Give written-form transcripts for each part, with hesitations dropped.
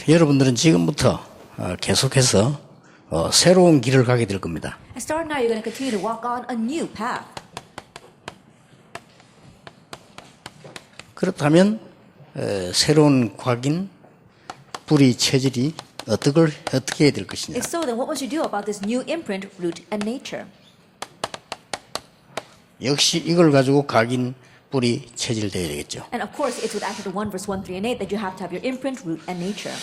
여러분들은 지금부터 계속해서 새로운 길을 가게 될 겁니다. And starting now, you're going to continue to walk on a new path. 그렇다면 새로운 곽인 뿌리 체질이 어떻게 해야 될 것이냐? If so, then what must you do about this new imprint, root, and nature? 역시 이걸 가지고 각인 뿌리 체질 되어야 되겠죠. And of course, it's with Acts 1, verse 1, 3, and 8 that you have to have your imprint, root, and nature.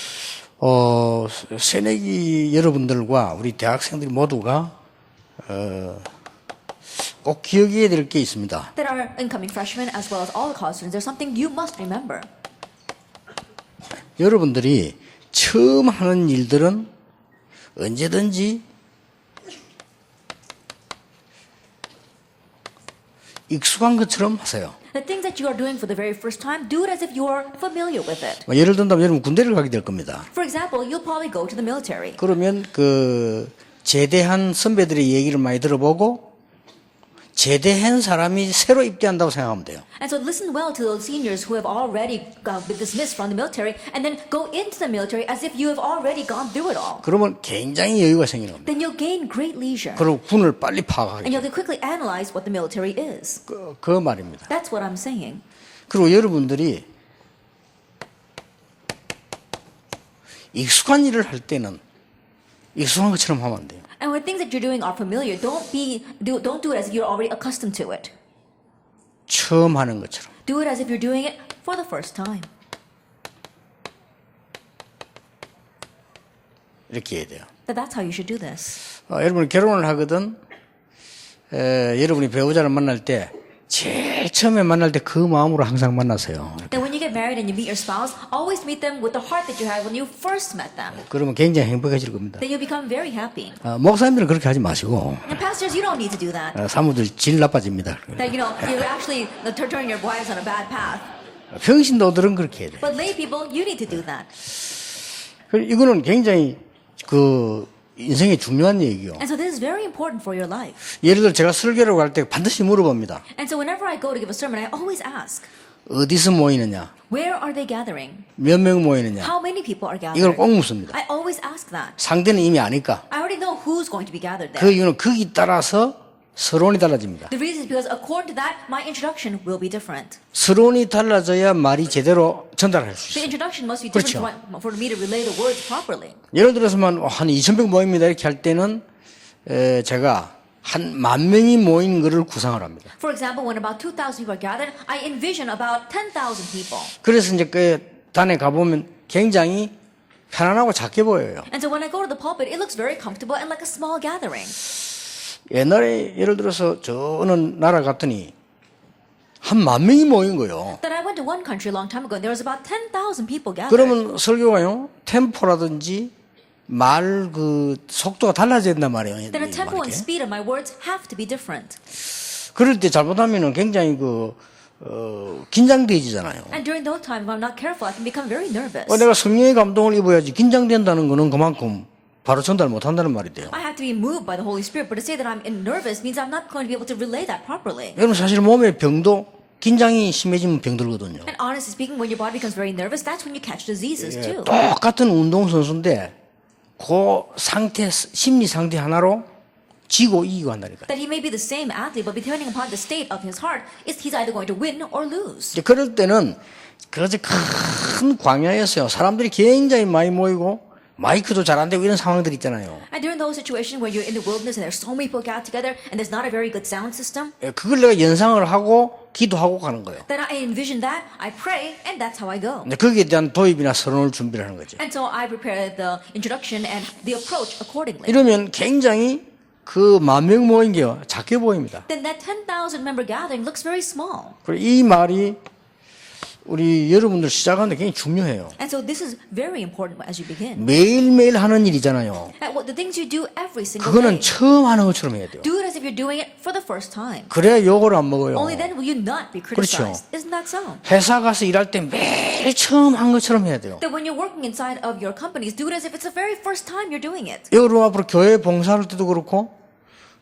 새내기 여러분들과 우리 대학생들이 모두가 꼭 기억해야 될 게 있습니다. That are incoming freshmen as well as all the college students, there's something you must remember. 여러분들이 처음 하는 일들은 언제든지 익숙한 것처럼 하세요. The things that you are doing for the very first time, do it as if you are familiar with it. 예를 든다면 여러분 군대를 가게 될 겁니다. For example, you'll probably go to the military. 그러면 제대한 선배들의 얘기를 많이 들어보고 제대한 사람이 새로 입대한다고 생각하면 돼요. And so listen well to those seniors who have already been dismissed from the military and then go into the military as if you have already gone through it all. 그러면 굉장히 여유가 생기는 겁니다. Then you'll gain great leisure. 그리고 군을 빨리 파악하게 And 돼요. you'll quickly analyze what the military is. 그 말입니다. That's what I'm saying. 그리고 여러분들이 익숙한 일을 할 때는 익숙한 것처럼 하면 안 돼요. And when things that you're doing are familiar, don't do it as if you're already accustomed to it. 처음 하는 것처럼. Do it as if you're doing it for the first time. 이렇게 해야 돼요. That's how you should do this. 여러분이 결혼을 하거든 여러분이 배우자를 만날 때 제일 처음에 만날 때 그 마음으로 항상 만나세요. Then when you get married and you meet your spouse, always meet them with the heart that you had when you first met them. 그러면 굉장히 행복해질 겁니다. Then you'll become very happy. 목사님들은 그렇게 하지 마시고 And pastors, you don't need to do that. 사모들 질 나빠집니다. That you're actually turning your wives on a bad path. 평신도들은 그렇게 해야 돼요. But lay people, you need to do that. 이거는 굉장히 인생에 중요한 얘기요. And so this is very important for your life. 예를 들어 제가 설교를 갈 때 반드시 물어봅니다. And so whenever I go to give a sermon, I always ask, 어디서 모이느냐? where are they gathering? 몇 명 모이느냐? How many people are 이걸 gathering? 꼭 묻습니다. I always ask that. 상대는 이미 아니까. I already know who's going to be gathered 그 there. 이유는 거기 따라서 서론이 달라집니다. The reason is because according to that, my introduction will be different. 서론이 달라져야 말이 제대로 전달할 수 The 있어요. introduction must be different for me to relay the words properly. 예를 들어서만 한 2,000명 모입니다 이렇게 할 때는 제가 한 10,000명이 모인 것을 구상을 합니다. For example, when about 2,000 people are gathered, I envision about 10,000 people. 그래서 이제 그 단에 가보면 굉장히 편안하고 작게 보여요. And so when I go to the pulpit, it looks very comfortable and like a small gathering. 옛날에 예를 들어서 저 어느 나라 갔더니 한 10,000명이 모인 거예요. Then I went to one country a long time ago and there was about 10,000 people gathered. 그러면 설교가요 템포라든지 말 속도가 달라져야 된단 말이에요. Then the tempo and speed of my words have to be different. 그럴 때 잘못하면은 굉장히 긴장되지잖아요. And during those times, if I'm not careful, I can become very nervous. 내가 성령의 감동을 입어야지 긴장된다는 거는 그만큼 바로 전달 못한다는 말이 돼요. I have to be moved by the Holy Spirit, but to say that I'm nervous means I'm not going to be able to relay that properly. 여러분 사실 몸의 병도 긴장이 심해지면 병들거든요. And honestly speaking, when your body becomes very nervous, that's when you catch diseases too. 똑같은 운동선수인데 그 심리 상태 하나로 지고 이기고 한다니까요. That he may be the same athlete, but depending upon the state of his heart, he's either going to win or lose. 이제 그럴 때는 그저 큰 광야였어요. 사람들이 굉장히 많이 모이고 마이크도 잘 안 되고 이런 상황들이 있잖아요. And during those situations where you're in the wilderness and there's so many people gathered together and there's not a very good sound system, 그걸 내가 연상을 하고 기도하고 가는 거예요. then I envision that, I pray, and that's how I go. 근데 거기에 대한 도입이나 서론을 준비를 하는 거죠. And so I prepare the introduction and the approach accordingly. 이러면 굉장히 10,000명 모인 게 작게 보입니다. Then that 10,000 member gathering looks very small. 그리고 이 말이 우리 여러분들 시작하는데 굉장히 중요해요. And so this is very important as you begin. 매일매일 하는 일이잖아요. And the things you do every single 그거는 day, 처음 하는 것처럼 해야 돼요. do it as if you're doing it for the first time. 그래야 욕을 안 먹어요. Only then will you not be criticized. Isn't that so? 회사 가서 일할 때 매일 처음 한 것처럼 해야 돼요. That when you're working inside of your companies, do it as if it's the very first time you're doing it. 여러분 앞으로 교회 봉사할 때도 그렇고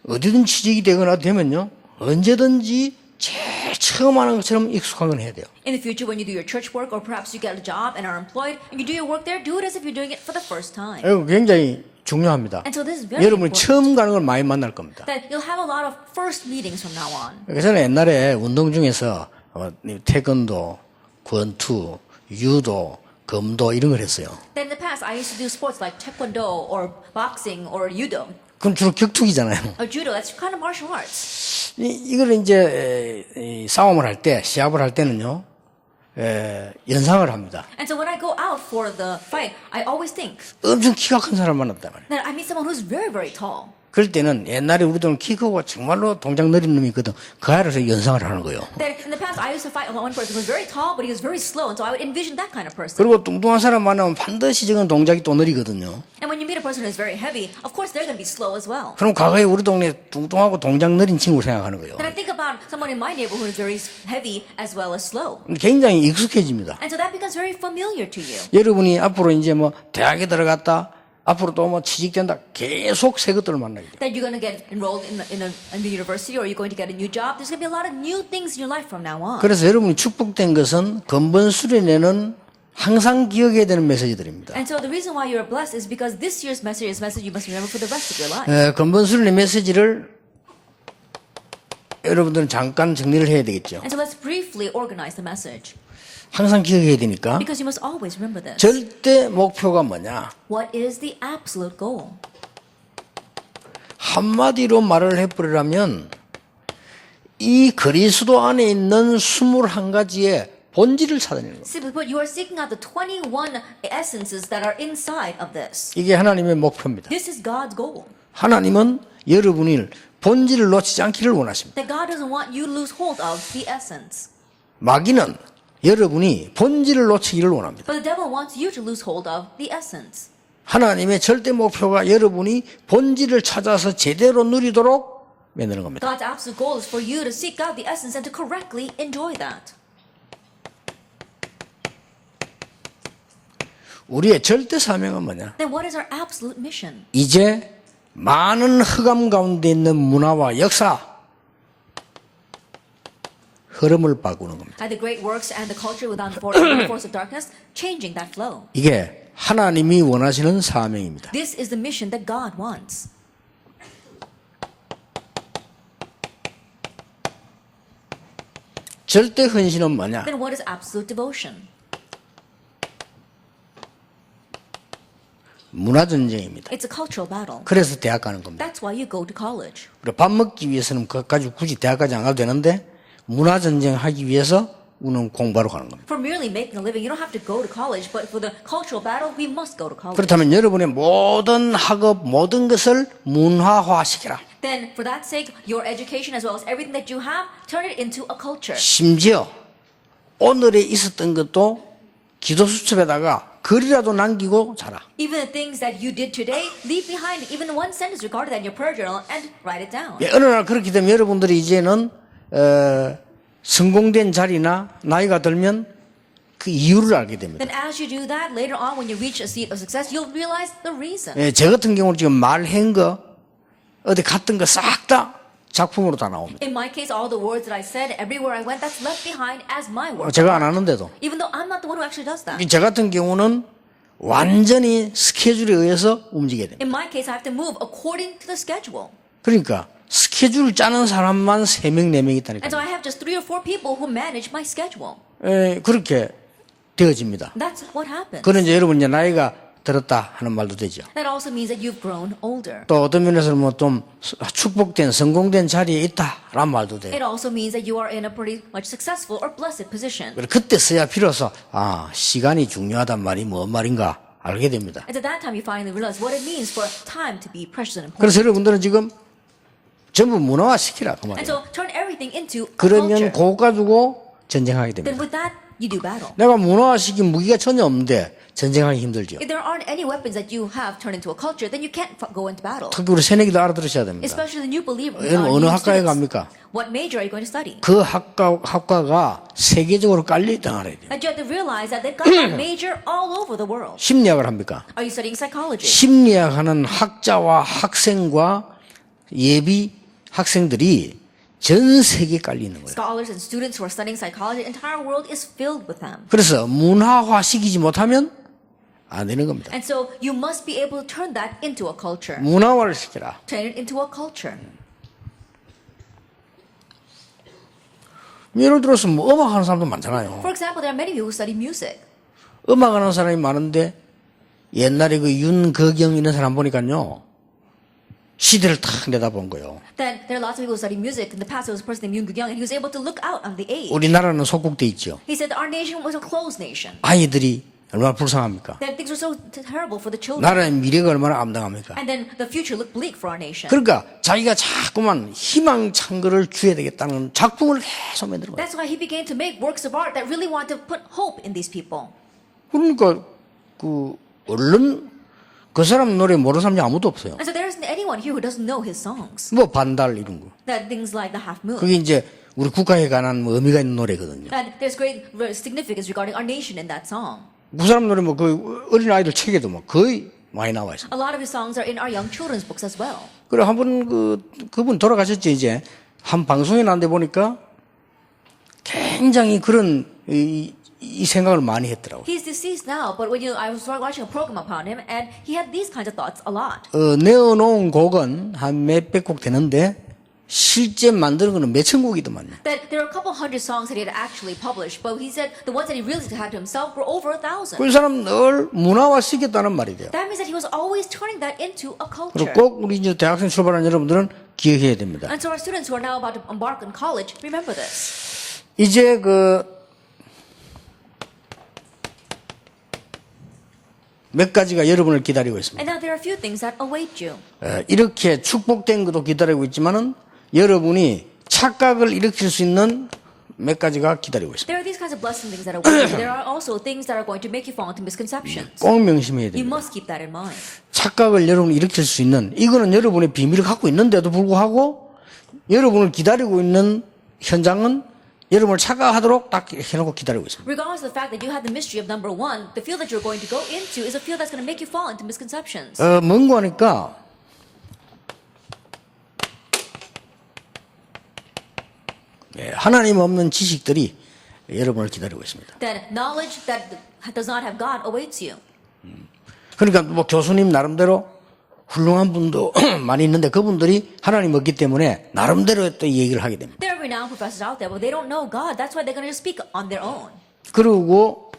어디든 취직이 되거나 되면요 언제든지 제일 제일 처음 하는 것처럼 익숙한 건 해야 돼요. In the future, when you do your church work, or perhaps you get a job and are employed, and you do your work there, do it as if you're doing it for the first time. 이거 굉장히 중요합니다. And so this is very 여러분이 important. 처음 가는 걸 많이 만날 겁니다. That you'll have a lot of first meetings from now on. 그래서 옛날에 운동 중에서 태권도, 권투, 유도, 검도 이런 걸 했어요. Then in the past, I used to do sports like taekwondo or boxing or judo. 그럼 주로 격투기잖아요. Or judo, that's kind of martial arts. 이걸 이제 싸움을 할 때, 시합을 할 때는요, 연상을 합니다. And so when I go out for the fight, I always think 엄청 키가 큰 사람 만났단 말이에요. that I meet someone who's very, very tall. 그럴 때는 옛날에 우리들은 키 크고 정말로 동작 느린 놈이 있거든. 그 아래서 연상을 하는 거예요. Then in the past, I used to fight one person who was very tall, but he was very slow, and so I would envision that kind of person. 그리고 뚱뚱한 사람 만나면 반드시 저건 동작이 또 느리거든요. And when you meet a person who's very heavy, of course they're going to be slow as well. 그럼 과거에 우리 동네 뚱뚱하고 동작 느린 친구를 생각하는 거예요. Then I think about someone in my neighborhood who's very heavy as well as slow. 굉장히 익숙해집니다. And so that becomes very familiar to you. 여러분이 앞으로 이제 뭐 대학에 들어갔다, 앞으로 또 뭐 취직된다, 계속 새 것들을 만나게 돼요. That you're going to get enrolled in the university, or you're going to get a new job. There's going to be a lot of new things in your life from now on. 그래서 여러분이 축복된 것은 근본 수련회는 항상 기억해야 되는 메시지들입니다. And so the reason why you're blessed is because this year's message is a message you must remember for the rest of your life. 근본 수련회 메시지를 여러분들은 잠깐 정리를 해야 되겠죠. And so let's briefly organize the message, 항상 기억해야 되니까. because you must always remember this. 절대 목표가 뭐냐? What is the absolute goal? 한마디로 말을 해버리라면 이 그리스도 안에 있는 21가지의 본질을 찾아내는 겁니다. Simply put, you are seeking out the 21 essences that are inside of this. 이게 하나님의 목표입니다. This is God's goal. 하나님은 여러분이 본질을 놓치지 않기를 원하십니다. That God doesn't want you to lose hold of the essence. 마귀는 여러분이 본질을 놓치기를 원합니다. But the devil wants you to lose hold of the essence. 하나님의 절대 목표가 여러분이 본질을 찾아서 제대로 누리도록 만드는 겁니다. God's absolute goal is for you to seek out the essence and to correctly enjoy that. 우리의 절대 사명은 뭐냐? Then what is our absolute mission? 이제 많은 흑암 가운데 있는 문화와 역사, 흐름을 바꾸는 겁니다. At the great works and the culture without the force of darkness, changing that flow. 이게 하나님이 원하시는 사명입니다. This is the mission that God wants. 절대 헌신은 뭐냐? Then what is absolute devotion? 문화전쟁입니다. It's a cultural battle. 그래서 대학 가는 겁니다. That's why you go to college. 우리 밥 먹기 위해서는 그것까지 굳이 대학까지 안 가도 되는데 문화전쟁 하기 위해서 우리는 공부하러 가는 겁니다. For merely making a living, you don't have to go to college, but for the cultural battle, we must go to college. 그렇다면 여러분의 모든 학업, 모든 것을 문화화시켜라. Then, for that sake, your education as well as everything that you have, turn it into a culture. 심지어 오늘에 있었던 것도 기도 수첩에다가 글이라도 남기고 자라. Even the things that you did today, leave behind even one sentence regarded that in your prayer journal and write it down. 어느 날 그렇게 되면 여러분들이 이제는 성공된 자리나 나이가 들면 그 이유를 알게 됩니다. Then as you do that, later on when you reach a seat of success, you'll realize the reason. 저 같은 경우는 지금 말한 거 어디 갔던 거 싹 다 작품으로 다 나옵니다. In my case, all the words that I said, everywhere I went, that's left behind as my work. 제가 안 하는데도. Even though I'm not the one who actually does that. 저 같은 경우는 완전히 스케줄에 의해서 움직여야 됩니다. In my case, I have to move according to the schedule. 그러니까 스케줄 짜는 사람만 3명, 4명 And so 있다니까요. I have just 3 or 4 people who manage my schedule. 그렇게 되어집니다. That's what happens. 그런 이제 여러분 이제 나이가 들었다 하는 말도 되죠. That also means that you've grown older. 또 어떤 면에서는 뭐 좀 축복된 성공된 자리에 있다라는 말도 돼요. It also means that you are in a pretty much successful or blessed position. 그때서야 비로소 시간이 중요하단 말이 뭔 말인가 알게 됩니다. And at that time you finally realize what it means for time to be precious and important. 그래서 여러분들은 지금 전부 문화화 시키라 그 And 말이에요. so turn everything into a 그러면 culture. 그거 가지고 전쟁하게 Then 됩니다. with that, you do battle. 내가 문화화시킨 무기가 전혀 없는데 전쟁하기 힘들죠. If there aren't any weapons that you have turned into a culture, then you can't go into battle. 특히 우리 새내기도 알아들으셔야 됩니다. Especially the new believers. 여러분 어느 학과에 갑니까? What major are you going to study? 그 학과가 세계적으로 깔려있다는 알아야 돼요. That you have to realize that they've got that major all over the world. 심리학을 합니까? Are you studying psychology? 심리학하는 학자와 학생과 예비 학생들이 전 세계에 깔리는 거예요. Scholars and students who are studying psychology, the entire world is filled with them. 그래서 문화화시키지 못하면 안 되는 겁니다. And so you must be able to turn that into a culture. 문화화를 시켜라. Turn it into a culture. 예를 들어서 뭐 음악하는 사람도 많잖아요. For example, there are many people who study music. 음악하는 사람이 많은데 옛날에 그 윤거경 이런 사람 보니까요. 시대를 탁 내다본 거예요. Then there are lots of people who study music. In the past, there was a person named Yoon Gugyang, and he was able to look out on the age. 우리나라는 속국돼 있죠. He said our nation was a closed nation. 아이들이 얼마나 불쌍합니까? That things were so terrible for the children. 나라의 미래가 얼마나 암담합니까? And then the future looked bleak for our nation. 그러니까 자기가 자꾸만 희망찬 거를 줘야 되겠다는 작품을 계속 만드는 거예요. That's why he began to make works of art that really want to put hope in these people. 그러니까 그 얼른 그 사람 노래 모르는 사람이 아무도 없어요. And so there isn't anyone here who doesn't know his songs. 뭐 반달 이런 거. That things like the Half Moon. 그게 이제 우리 국가에 관한 뭐 의미가 있는 노래거든요. And there's great significance regarding our nation in that song. 그 사람 노래 뭐 그 어린 아이들 책에도 뭐 거의 많이 나와 있어요. A lot of his songs are in our young children's books as well. 그래 한번 그분 돌아가셨죠 이제 한 방송에 나왔는데 보니까 굉장히 그런 이 생각을 많이 했더라고요. He's deceased now, but I was watching a program upon him, and he had these kinds of thoughts a lot. 내어놓은 곡은 한 몇백 곡 되는데 실제 만드는 거는 몇천 곡이더만요. That there are a couple hundred songs that he had actually published, but he said the ones that he really had to himself were over 1,000. 그 사람 늘 문화화 시켰다는 말이에요. That means that he was always turning that into a culture. 그리고 꼭 우리 이제 대학생 출발한 여러분들은 기억해야 됩니다. And so our students who are now about to embark on college, remember this. 이제 몇 가지가 여러분을 기다리고 있습니다. And now there are a few things that await you. 이렇게 축복된 것도 기다리고 있지만은 여러분이 착각을 일으킬 수 있는 몇 가지가 기다리고 있습니다. There are these kinds of blessed things that await you. There are also things that are going to make you fall into misconceptions. 꼭 명심해야 You 됩니다. must keep that in mind. 착각을 여러분이 일으킬 수 있는 이거는 여러분의 비밀을 갖고 있는데도 불구하고 여러분을 기다리고 있는 현장은 여러분을 착각하도록 딱 해놓고 기다리고 있습니다. Regardless of the fact that you have the mystery of number one, the field that you're going to go into is a field that's going to make you fall into misconceptions. 뭔고 하니까 하나님 없는 지식들이 여러분을 기다리고 있습니다. That knowledge that does not have God awaits you. 그러니까 뭐 교수님 나름대로 훌륭한 분도 많이 있는데 그분들이 하나님 없기 때문에 나름대로 또 얘기를 하게 됩니다. There are renowned professors out there, but they don't know God. That's why they're going to speak on their own. 그리고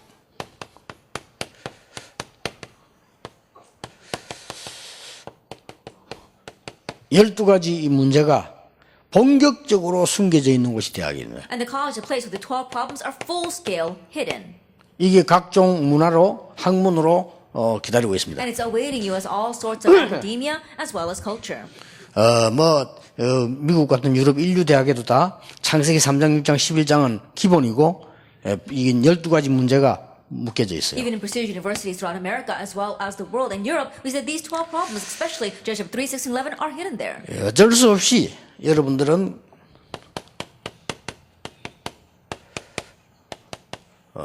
열두 가지 이 문제가 본격적으로 숨겨져 있는 곳이 대학입니다. And the college is a place where the 12 problems are full scale hidden. 이게 각종 문화로 학문으로 기다리고 있습니다. And it's awaiting you as all sorts of academia as well as culture. 미국 같은 유럽 인류 대학에도 다 창세기 3장, 6장, 11장은 기본이고 이게 12가지 문제가 묶여져 있어요. Even in prestigious universities throughout America as well as the world and Europe, we said these 12 problems, especially Genesis 3, 6, and 11, are hidden there. 어쩔 수 없이 여러분들은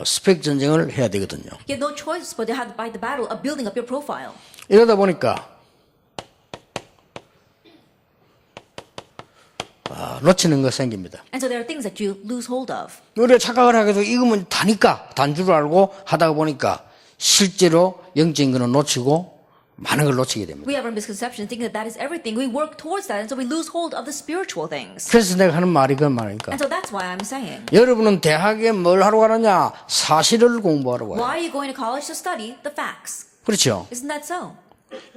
스펙 전쟁을 해야 되거든요. You have no choice but to have to fight the battle of building up your profile. 이러다 보니까 놓치는 거 생깁니다. And so there are things that you lose hold of. 우리가 착각을 하게 되고 이거면 다니까 단 줄 알고 하다가 보니까 실제로 영적인 거는 놓치고 많은 걸 놓치게 됩니다. We have our misconception thinking that that is everything. We work towards that, and so we lose hold of the spiritual things. 그래서 내가 하는 말이 그런 말이니까 And so that's why I'm saying, 여러분은 대학에 뭘 하러 가느냐? 사실을 공부하러 가요. why are you going to college to study the facts? 그렇죠. Isn't that so?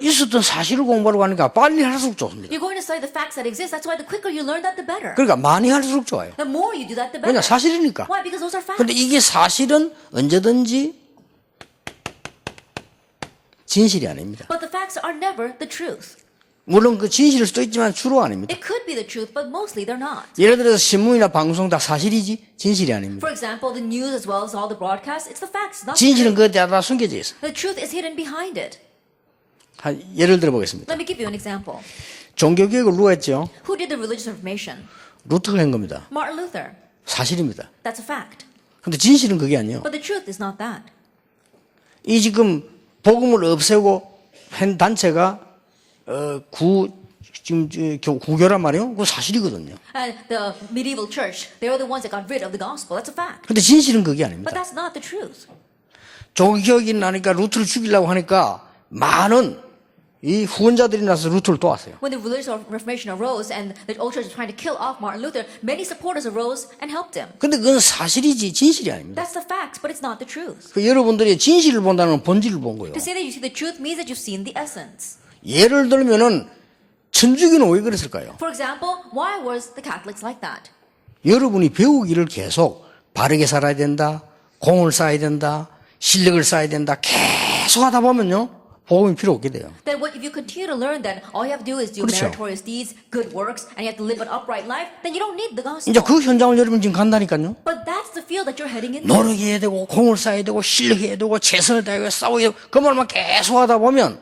있었던 사실을 공부하러 가니까 빨리 할수록 좋습니다. You're going to study the facts that exist. That's why the quicker you learn that, the better. 그러니까 많이 할수록 좋아요. The more you do that, the better. 왜냐 사실이니까. Why? Because those are facts. 근데 이게 사실은 언제든지 진실이 아닙니다. But the facts are never the truth. 물론 그 진실일 수도 있지만 주로 아닙니다. It could be the truth, but mostly they're not. 예를 들어서 신문이나 방송 다 사실이지 진실이 아닙니다. For example, the news as well as all the broadcasts, it's the facts, not the 진실은 truth. 그 다 숨겨져 있어요. The truth is hidden behind it. 예를 들어 보겠습니다. Let me give you an example. 종교개혁을 누가 했죠? Who did the religious reformation? 루터가 한 겁니다. Martin Luther. 사실입니다. That's a fact. 근데 진실은 그게 아니에요. But the truth is not that. 이 지금 복음을 없애고 한 단체가 지금 구교란 말이에요. 그거 사실이거든요. And the medieval church, they were the ones that got rid of the gospel. That's a fact. 근데 진실은 그게 But 아닙니다. that's not the truth. 조기혁이 나니까 루트를 죽이려고 하니까 많은 이 후원자들이 나서 루트를 도왔어요. When the religious Reformation arose and the old church was trying to kill off Martin Luther, many supporters arose and helped him. 근데 그건 사실이지 진실이 아닙니다. That's the facts, but it's not the truth. 그 여러분들이 진실을 본다는 건 본질을 본 거예요. To say that you see the truth means that you've seen the essence. 예를 들면은 천주교는 왜 그랬을까요? For example, why was the Catholics like that? 여러분이 배우기를 계속 바르게 살아야 된다, 공을 쌓아야 된다, 실력을 쌓아야 된다 계속 하다 보면요 복음이 필요 없게 돼요. Then what if you continue to learn that all you have to do is do 그렇죠. meritorious deeds, good works, and you have to live an upright life, then you don't need the gospel. 이제 그 현장을 여러분 지금 간다니까요. But that's the field that you're heading into. 노력해야 되고 공을 쌓아야 되고 실력해야 되고 최선을 다하고 싸워야 되고 그 말만 계속 하다 보면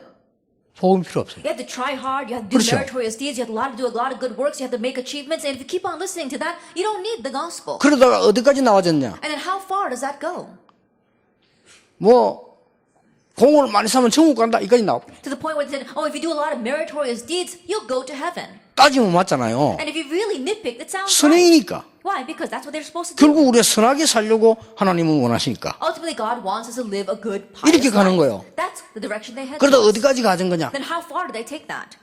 복음이 필요 없어요. You have to try hard, you have to do 그렇죠. meritorious deeds, you have to do a lot of good works, you have to make achievements, and if you keep on listening to that, you don't need the gospel. 그러다가 어디까지 나와졌냐? And then how far does that go? 뭐 공을 많이 쌓으면 천국 간다 이까지 나와. To the point where they said, oh, if you do a lot of meritorious deeds, you'll go to heaven. 따지면 맞잖아요. And if you really nitpick, that sounds right. 선행이니까. Why? Because that's what they're supposed to do. 결국 우리가 선하게 살려고 하나님은 원하시니까. Ultimately, God wants us to live a good, 이렇게 pious 가는 life. 거예요. That's the direction they head 그러다 towards. 어디까지 가진 거냐? Then how far do they take that?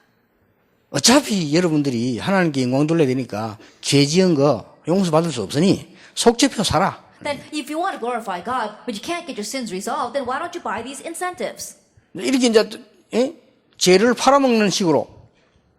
어차피 여러분들이 하나님께 영광 돌려야 되니까 죄 지은 거 용서받을 수 없으니 속죄표 사라. Then if you want to glorify God, but you can't get your sins resolved, then why don't you buy these incentives? 이렇게 이제 죄를 팔아먹는 식으로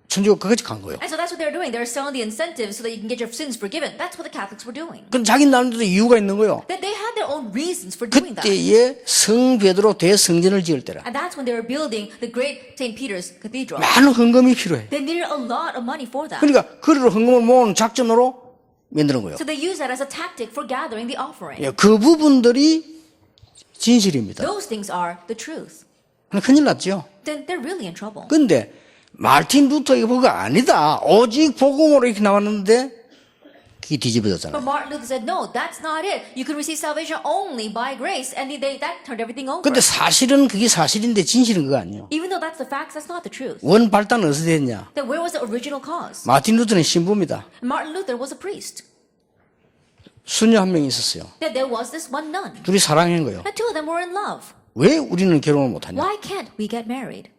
천주교 그것이 간 거예요. And so that's what they're doing. They're selling the incentives so that you can get your sins forgiven. That's what the Catholics were doing. 그건 자기 나름대로 이유가 있는 거예요. That they had their own reasons for doing that. 그때에 성 베드로 대성전을 지을 때라 And that's when they were building the great St. Peter's Cathedral. 많은 헌금이 필요해. They needed a lot of money for that. 그러니까 그리로 헌금을 모으는 작전으로 만드는 거예요. So they used that as a tactic for gathering the offering. 예, 그 부분들이 진실입니다. Those things are the truth. 큰일 났죠. Then they're really in trouble. 근데 마틴 루터 이거가 아니다. 오직 복음으로 이렇게 나왔는데 그게 뒤집어졌잖아요. But Martin Luther said, no, that's not it. You can receive salvation only by grace. And that turned everything over. 근데 사실은 그게 사실인데 진실은 그거 아니에요. Even though that's the facts, that's not the truth. 원 발단은 어디서 됐냐? Then where was the original cause? 마틴 루터는 신부입니다. Martin Luther was a priest. 수녀 한 명이 있었어요. That there was this one nun. 둘이 사랑한 거예요. And two of them were in love. 왜 우리는 결혼을 못하냐? Why can't we get married?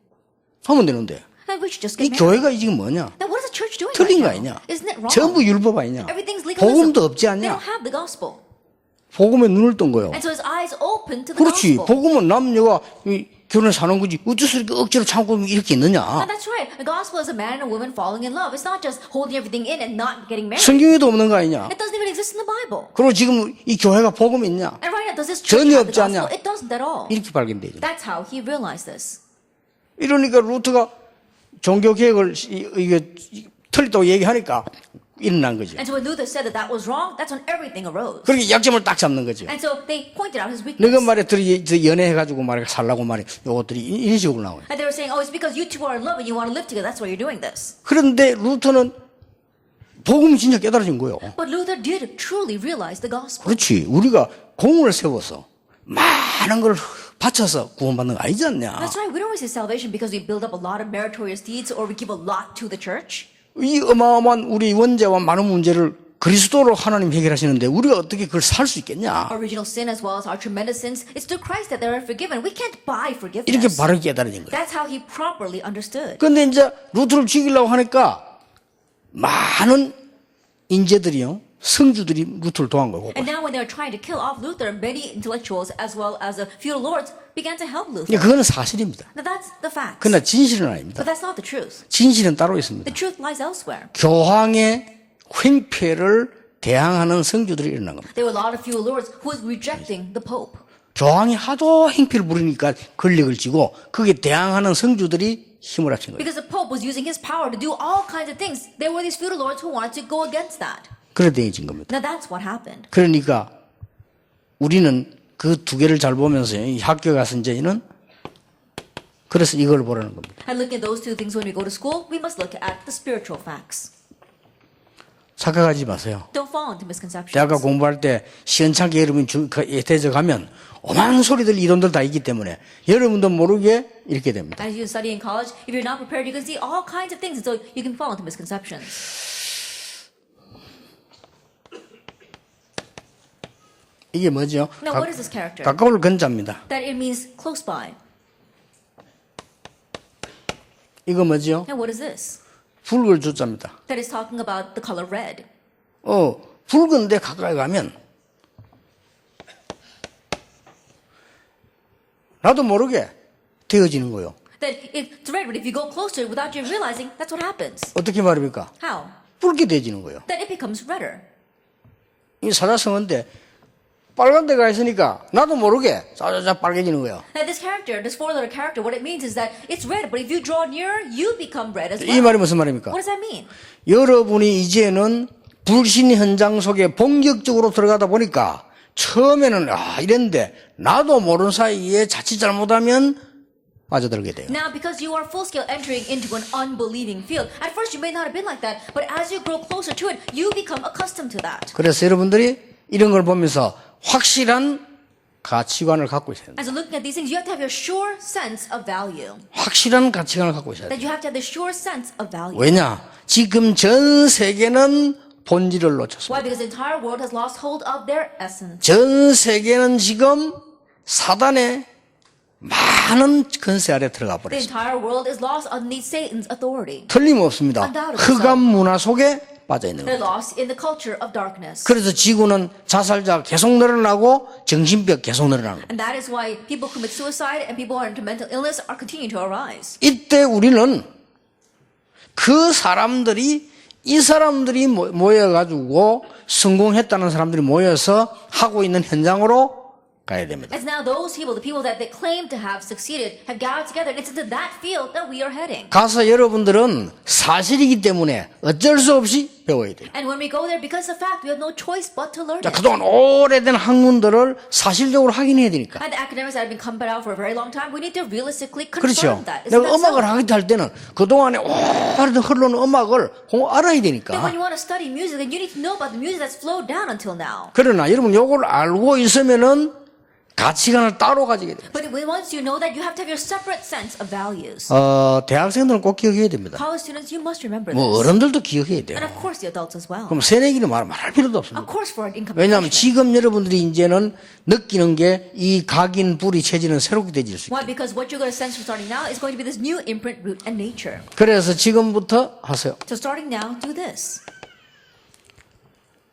하면 되는데 And we should just 이 get married. 교회가 지금 뭐냐? Then what is the church doing 틀린 거 right 아니냐? now? Isn't it wrong? 전부 율법 아니냐? Everything's legalism. 복음도 없지 They 않냐? don't have the gospel. 복음에 눈을 뜬 거예요. And so his eyes open to the 그렇지. gospel. 복음은 남녀가 결혼에 사는 거지. 어째서 이렇게 억지로 참고 이렇게 있느냐? And that's right. The gospel is a man and a woman falling in love. It's not just holding everything in and not getting married. 성경에도 없는 거 아니냐? It doesn't even exist in the Bible. 그리고 지금 이 교회가 복음이 있냐? And right now, does this church 전혀 have the 없지 않냐? gospel? It doesn't at all. 이렇게 발견되죠. That's how he realized this. 이러니까 루트가 종교 개혁을 이게 틀렸다고 얘기하니까 일어난 거죠. And so when Luther said that that was wrong, that's when everything arose. 그렇게 약점을 딱 잡는 거죠. And so they pointed out his weakness. 너가 말에 들이 연애해가지고 말에 살라고 말해 요것들이 이런 식으로 나와요. And they were saying, oh, it's because you two are in love and you want to live together. That's why you're doing this. 그런데 루터는 복음이 진짜 깨달아진 거예요. But Luther did truly realize the gospel. 그렇지. 우리가 공을 세워서 많은 걸 바쳐서 구원받는 거 아니지 않냐? That's right. We don't receive salvation because we build up a lot of meritorious deeds or we give a lot to the church. 이 어마어마한 우리 원죄와 많은 문제를 그리스도로 하나님 해결하시는데 우리가 어떻게 그걸 살 수 있겠냐? Original sin as well as our tremendous sins. It's through Christ that they are forgiven. We can't buy 이렇게 forgiveness. 바르게 깨달아진 거예요. That's how he properly understood. 그런데 이제 루트를 죽이려고 하니까 많은 인재들이요, 성주들이 루트를 도한 거고. And now when they were trying to kill off Luther, many intellectuals as well as the feudal lords began to help Luther. 그거는 사실입니다. Now that's the facts. 그러나 진실은 아닙니다. But that's not the truth. 진실은 따로 있습니다. The truth lies elsewhere. 교황의 횡패를 대항하는 성주들이 일어난 겁니다. There were a lot of feudal lords who was rejecting the Pope. 교황이 하도 행패를 부리니까 권력을 쥐고 거기에 대항하는 성주들이 힘을 합친 거예요. Because the Pope was using his power to do all kinds of things. There were these feudal lords who wanted to go against that. 그래 대해진 겁니다. Now that's what happened. 그러니까 우리는 그 두 개를 잘 보면서 이 학교에 가서 이제는 그래서 이걸 보라는 겁니다. And looking at those two things when we go to school, we must look at the spiritual facts. 착각하지 마세요. Don't fall into misconceptions. 대학가 공부할 때 시원찮게 여러분이 대적하면 오만 소리들 이론들 다 있기 때문에 여러분도 모르게 이렇게 됩니다. As you study in college, if you're not prepared, you can see all kinds of things, and so you can fall into misconceptions. 이게 뭐죠? Now, what is this character? 가까울 근자입니다. That it means close by. 이거 뭐죠? Now, what is this? 붉을 주자입니다. That is talking about the color red. 붉은데 가까이 가면 나도 모르게 되어지는 거예요. That it's red, but if you go close to it without you realizing, that's what happens. 어떻게 말입니까? How? 붉게 되어지는 거예요. That it becomes redder. 이 사자성어인데 빨간 데가 있으니까 나도 모르게 짜자자 빨개지는 거예요. Now, this character, this four-letter character, what it means is that it's red, but if you draw nearer, you become red as well. 이 말이 무슨 말입니까? What does that mean? 여러분이 이제는 불신 현장 속에 본격적으로 들어가다 보니까 처음에는 이랬는데 나도 모르는 사이에 자칫 잘못하면 빠져들게 돼요. Now, because you are full-scale entering into an unbelieving field, at first you may not have been like that, but as you grow closer to it, you become accustomed to that. 그래서 여러분들이 이런 걸 보면서 확실한 가치관을 갖고 있어야 돼요. As you're looking at these things, you have to have your sure sense of value. 확실한 가치관을 갖고 있어야 돼요. That you have to have the sure sense of value. 왜냐? 지금 전 세계는 본질을 놓쳤습니다. Why? Because the entire world has lost hold of their essence. 전 세계는 지금 사단의 많은 근세 아래 들어가 The 버렸습니다. entire world is lost underneath Satan's authority. 틀림없습니다. Undoubtedly 흑암 문화 속에 빠져 있는 They're 거예요. lost in the culture of darkness. 그래서 지구는 자살자 계속 늘어나고 정신병 계속 늘어나는 거예요. And that is why people commit suicide and people who are into mental illness are continuing to arise. 이때 우리는 그 사람들이 이 사람들이 모여가지고 성공했다는 사람들이 모여서 하고 있는 현장으로 가야 됩니다. As now those people, the people that they claim to have succeeded, have gathered together, and it's into that field that we are heading. 가서 여러분들은 사실이기 때문에 어쩔 수 없이 배워야 돼요. And when we go there, because of fact, we have no choice but to learn 자, it. 그동안 오래된 학문들을 사실적으로 확인해야 되니까. And the academics that have been combat out for a very long time, we need to realistically 그렇죠. confirm that. Isn't 내가 that 음악을 so? 하겠다 할 때는 그동안에 오래된 흘러오는 음악을 알아야 Then 되니까. when you want to study music, then you need to know about the music that's flowed down until now. 그러나 여러분 요걸 알고 있으면은 가치관을 따로 가지게 돼요. But once you know that, you have to have your separate sense of values. 대학생들은 꼭 기억해야 됩니다. College students, you must remember 뭐 this. 어른들도 기억해야 돼요. And of course the adults as well. 그럼 새내기는 말할 필요도 Of 없습니다. course for income. 왜냐하면 지금 여러분들이 이제는 느끼는 게 이 각인 뿌리 체질은 새롭게 되질 수 있어요. Why? Because what you're going to sense from starting now is going to be this new imprint, root, and nature. 그래서 지금부터 하세요. So starting now, do this.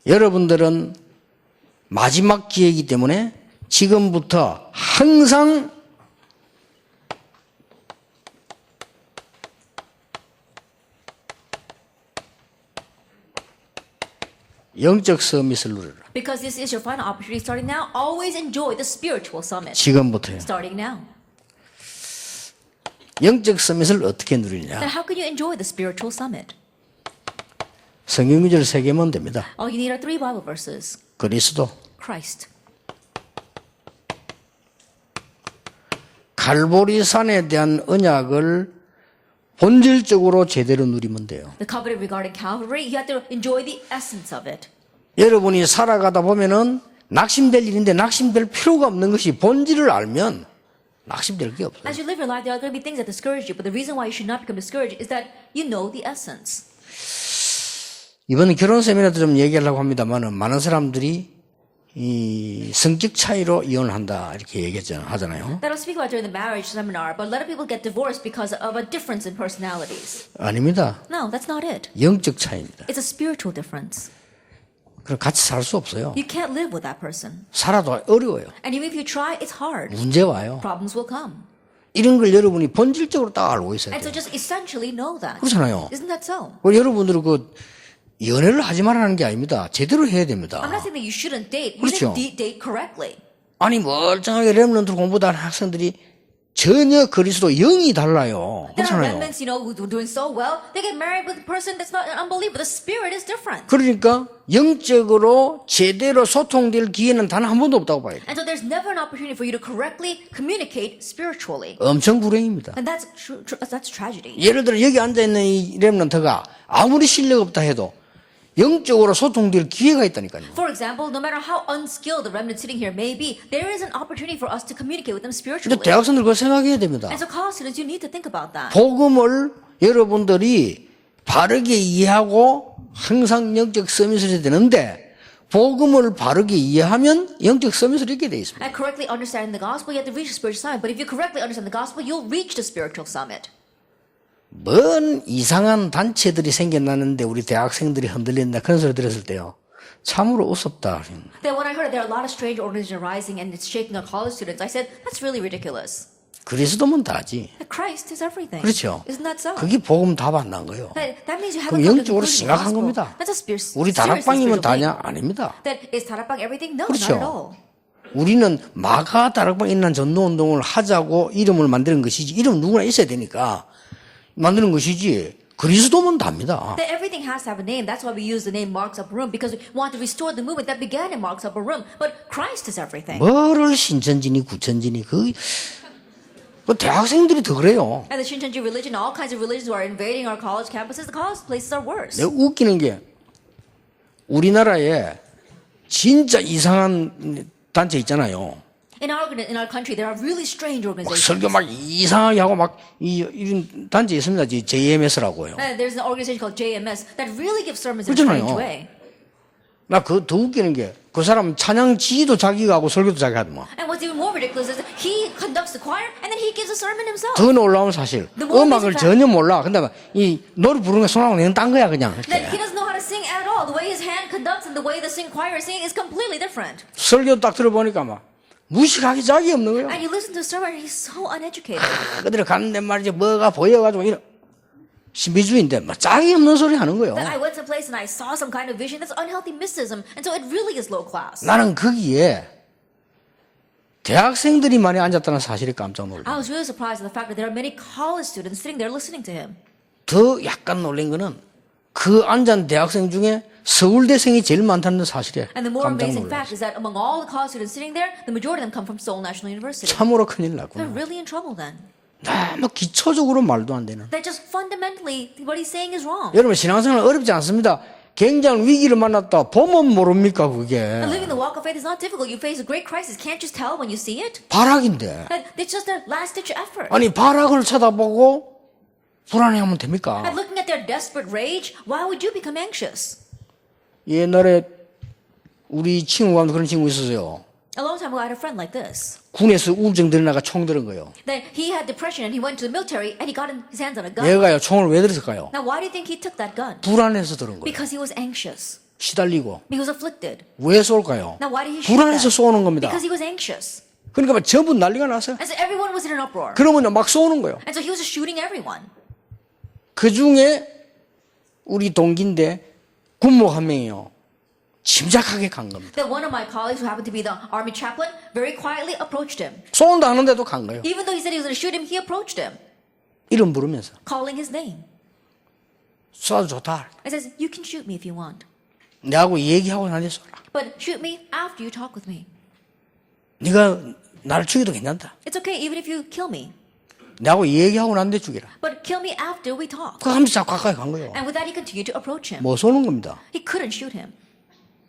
여러분들은 마지막 기회이기 때문에 지금부터 항상 영적 서밋을 누려라. Because this is your final opportunity. Starting now, always enjoy the spiritual summit. 지금부터요. Starting now. 영적 서밋을 어떻게 누리냐? Then how can you enjoy the spiritual summit? 성경 구절 3개면 됩니다. All you need are 3 Bible verses. 그리스도, Christ. 갈보리 산에 대한 언약을 본질적으로 제대로 누리면 돼요. The covenant regarding Calvary, you have to enjoy the essence of it. 여러분이 살아가다 보면은 낙심될 일인데 낙심될 필요가 없는 것이 본질을 알면 낙심될 게 없어요. As you live your life, there are going to be things that discourage you, but the reason why you should not become discouraged is that you know the essence. 이번 결혼 세미나도 좀 얘기하려고 합니다만은 많은 사람들이 이 성격 차이로 이혼한다 이렇게 하잖아요. That'll speak about during the marriage seminar, but a lot of people get divorced because of a difference in personalities. 아닙니다. No, that's not it. 영적 차이입니다. It's a spiritual difference. 그럼 같이 살 수 없어요. You can't live with that person. 살아도 어려워요. And even if you try, it's hard. 문제 와요. Problems will come. 이런 걸 여러분이 본질적으로 딱 알고 있어야 And so 돼요. just essentially know that. 그렇잖아요. Isn't that so? 여러분들은 그 연애를 하지 말라는 게 아닙니다. 제대로 해야 됩니다. I'm not saying that you shouldn't date. You 그렇죠. should date correctly. 아니 멀쩡하게 렘넌트 공부도 하는 학생들이 전혀 그리스도 영이 달라요. There are 그렇잖아요. remnants, who are doing so well. They get married with a person that's not an unbeliever. The spirit is different. 그러니까 영적으로 제대로 소통될 기회는 단 한 번도 없다고 봐야 돼요. And so there's never an opportunity for you to correctly communicate spiritually. 엄청 불행입니다. And that's that's tragedy. 예를 들어 여기 앉아있는 이 렘넌트가 아무리 실력 없다 해도 영적으로 소통될 기회가 있다니까요. For example, no matter how unskilled the remnant sitting here may be, there is an opportunity for us to communicate with them 근데 spiritually. 대학생들 그거 생각해야 됩니다. And so college students, you need to think about that. 복음을 여러분들이 바르게 이해하고 항상 영적 서밋을 해야 되는데 복음을 바르게 이해하면 영적 서밋을 읽게 돼 있습니다. And correctly understanding the gospel, you have to reach the spiritual summit. But if you correctly understand the gospel, you'll reach the spiritual summit. 뭔 이상한 단체들이 생겨나는데 우리 대학생들이 흔들린다 그런 소리 들었을 때요. 참으로 우습다. Then when I heard that there are a lot of strange organizations rising and it's shaking our college students, I said, that's really ridiculous. 그리스도면 다지. Christ is everything. 그렇죠. Isn't that so? 그게 복음 답 안 난 거예요. That means you 그럼 haven't come to 영적으로 the 심각한 gospel. 겁니다. That's a serious 우리 다락방이면 spiritual 다냐? thing. 아닙니다. That is 다락방 everything? No, not at 그렇죠. all. 우리는 마가 다락방 있는 전도운동을 하자고 이름을 만드는 것이지 이름 누구나 있어야 되니까 만드는 것이지 그리스도면 답니다. That everything has to have a name. That's why we use the name Mark's Upper Room, because we want to restore the movement that began in Mark's Upper Room. But Christ is everything. 뭐를 신천지니 구천지니 그 대학생들이 더 그래요. And the Shincheonji religion, all kinds of religions who are invading our college campuses, the college places are worse. 내가 웃기는 게 우리나라에 진짜 이상한 단체 있잖아요. In our country, there are really strange 막 organizations. 설교 막 이상하게 하고 막 이런 단체 있습니다. JMS라고요. And there's an organization called JMS that really gives sermons in a 그렇잖아요. strange way. 나 그 더 웃기는 게 그 사람 찬양 지휘도 자기가 하고 설교도 자기가 하더만. And what's even more ridiculous is that he conducts the choir and then he gives a sermon himself. 더 놀라운 사실. The more 음악을 amazing 전혀 몰라. 근데 이 노래 부르는 게 손하고 내는 딴 거야 그냥. That he 이렇게. doesn't know how to sing at all. The way his hand conducts and the way the choir is singing is completely different. 설교 딱 들어보니까 막 무식하기 짝이 없는 거예요. And you listen to the sermon and he's so uneducated. 그들이 갔는데 말이지 뭐가 보여가지고 이런 신비주의인데 막 짝이 없는 소리 하는 거예요. That I went someplace and I saw some kind of vision. That's unhealthy mysticism. And so it really is low class. 나는 거기에 대학생들이 많이 앉았다는 사실에 깜짝 놀라. I was really surprised at the fact that there are many college students sitting there listening to him. 더 약간 놀란 거는 그 앉은 대학생 중에 서울대생이 제일 많다는 사실에 And the more 깜짝 amazing 놀랐어요. fact is that among all the college students sitting there, the majority of them come from Seoul National University. 참으로 큰일 They're 났구나. really in trouble then. 너무 기초적으로 말도 안 되는. That just fundamentally what he's saying is wrong. 여러분 신앙생활 어렵지 않습니다. 굉장한 위기를 만났다 보면 모릅니까 그게. And living the walk of faith is not difficult. You face a great crisis. Can't you tell when you see it? 발악인데. That it's just their last-ditch effort. 아니 발악을 쳐다보고 불안해하면 됩니까? And looking at their desperate rage, why would you become anxious? 옛날에 우리 친구 가운데 그런 친구 있었어요. A long time ago, I had a friend like this. 군에서 우울증 들나가 총 들은 거예요. Then he had depression and he went to the military and he got his hands on a gun. 얘가요 총을 왜 들었을까요? Now, why do you think he took that gun? 불안해서 들은 거예요. Because he was anxious. 시달리고. He was afflicted. 왜 쏠까요? Now, why did he shoot 불안해서 that? 쏘는 겁니다. Because he was anxious. 그러니까 막 전부 난리가 났어요. And so everyone was in an uproar. 그러면 막 쏘는 거예요. And so he was just shooting everyone. 그 중에 우리 동기인데 군목 한 명이요. 침착하게 간 겁니다. Then one of my colleagues who happened to be the army chaplain very quietly approached him. 쏜다 하는데도 간 거예요. Even though he said he was going to shoot him, he approached him, 이름 부르면서 calling his name. 쏴도 좋다. And says, you can shoot me if you want. 내하고 얘기하고 나한테 쏘라. But shoot me after you talk with me. 네가 나를 죽여도 괜찮다. It's okay even if you kill me. 내하고 얘기하고 난데 죽이라. But kill me after we talk. 그 하면서 자꾸 가까이 간 거예요. And with that he continued to approach him. 뭐 쏘는 겁니다. He couldn't shoot him.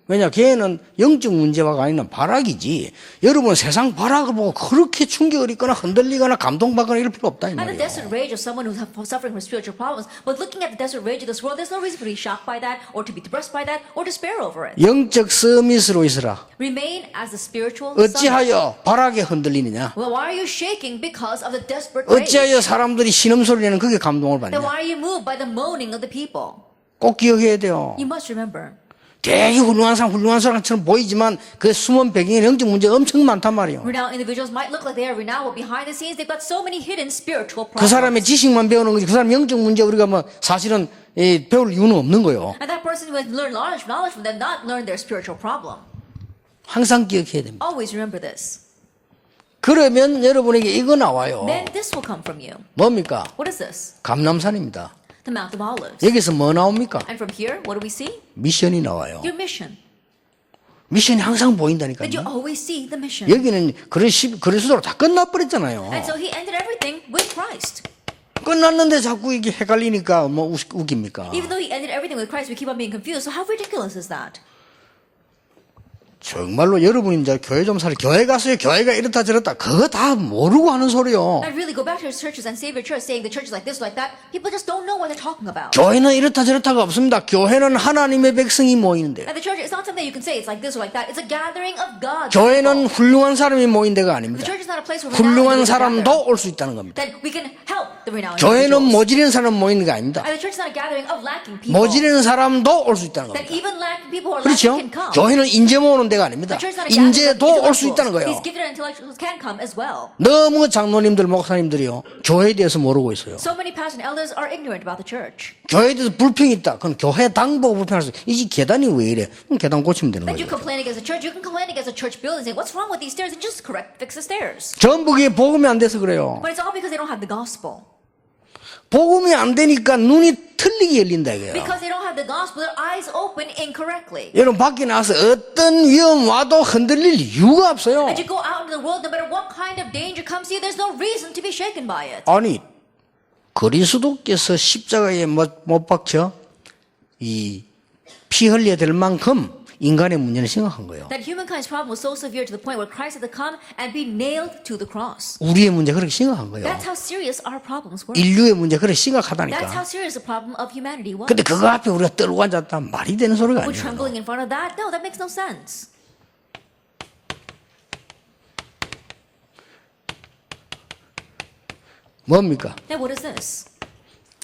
왜냐 걔는 영적 문제가 아니라 발악이지. 여러분 세상 발악을 보고 그렇게 충격을 입거나 흔들리거나 감동받거나 이럴 필요 없다 이 And the 말이에요. desperate rage of someone who's suffering from spiritual problems, but looking at the desperate rage of this world, there's no reason for you to be shocked by that, or to be depressed by that, or despair over it. 영적 서밋으로 있으라. Remain as the spiritual son. 어찌하여 발악에 흔들리느냐. Well, why are you shaking because of the desperate rage? 어찌하여 사람들이 신음소리 내는 그게 감동을 Then 받냐. why are you moved by the moaning of the people? 꼭 기억해야 돼요. You must remember. 되게 훌륭한 사람처럼 보이지만 그 숨은 배경에 영적 문제가 엄청 많단 말이에요. Renowned individuals might look like they are renowned, but behind the scenes, they've got so many hidden spiritual 그 사람의 problems. 지식만 배우는 거지 그 사람 영적 문제 우리가 뭐 사실은 배울 이유는 없는 거예요. And that person who has learned knowledge from them, not learn their spiritual problem. 항상 기억해야 됩니다. Always remember this. 그러면 여러분에게 이거 나와요. Then this will come from you. 뭡니까? What is this? 감람산입니다. The Mount of Olives. 여기서 뭐 나옵니까? And from here, what do we see? 미션이 나와요. Your mission. 미션이 항상 That you 보인다니까요. always see the mission. 여기는 그리스도로 다 끝나버렸잖아요. And so he ended everything with Christ. 끝났는데 자꾸 이게 헷갈리니까 뭐 웃깁니까? Even though he ended everything with Christ, we keep on being confused. So how ridiculous is that? 정말로 여러분이 이제 교회 좀 살려. 교회 가서요. 교회가 이렇다 저렇다. 그거 다 모르고 하는 소리요. I really go back to churches and save your church saying the church is like this, like that. People just don't know what they're talking about. 교회는 이렇다 저렇다가 없습니다. 교회는 하나님의 백성이 모이는데. And the church is not something you can say it's like this or like that. It's a gathering of God's 교회는 people. 훌륭한 사람이 모인 데가 The 아닙니다. church is not a place where 훌륭한 renowned 사람도 people gather. 올 수 있다는 겁니다. Then we can help the renowned 교회는 individuals. 모질인 사람 모이는 게 아닙니다. And the church is not a gathering of lacking people. 모질인 사람도 올 수 있다는 That 겁니다. even lacking people who are 그렇죠? lacking can come. 교회는 인재 모으는 데가 아닙니다. The church is not a gathering of 인재도 올 수 있다는 거예요. These gifted intellectuals can come as well. 너무 장로님들 목사님들이요. 교회에 대해서 모르고 있어요. So many pastors and elders are ignorant about the church. 교회에 대해서 불평이 있다. 그건 교회 당 보고 불평할 수 있어요. 이 계단이 왜 이래? 그럼 계단 고치면 되는 That you 거죠. complain against the church, you can complain against the church building, saying, what's wrong with these stairs? And just fix the stairs. 전부 그게 복음이 안 돼서 그래요. But it's all because they don't have the gospel. 복음이 안 되니까 눈이 틀리게 열린다 이거예요. Because they don't have the gospel, their eyes open incorrectly. 여러분 밖에 나와서 어떤 위험 와도 흔들릴 이유가 없어요. As you go out into the world, no matter what kind of danger comes to you, there's no reason to be shaken by it. 아니 그리스도께서 십자가에 못 박혀 이 피 흘려야 될 만큼 인간의 문제는 심각한 거예요. That humankind's problem was so severe to the point where Christ had to come and be nailed to the cross. 우리의 문제 그렇게 심각한 거예요. That's how serious our problems were. 인류의 문제 그렇게 That's how 심각하다니까. serious the problem of humanity was. 근데 그거 앞에 우리가 떨고 앉았다 말이 되는 소리가 We're 아니에요. trembling in front of that? No, that makes no sense. 뭡니까? Now what is this?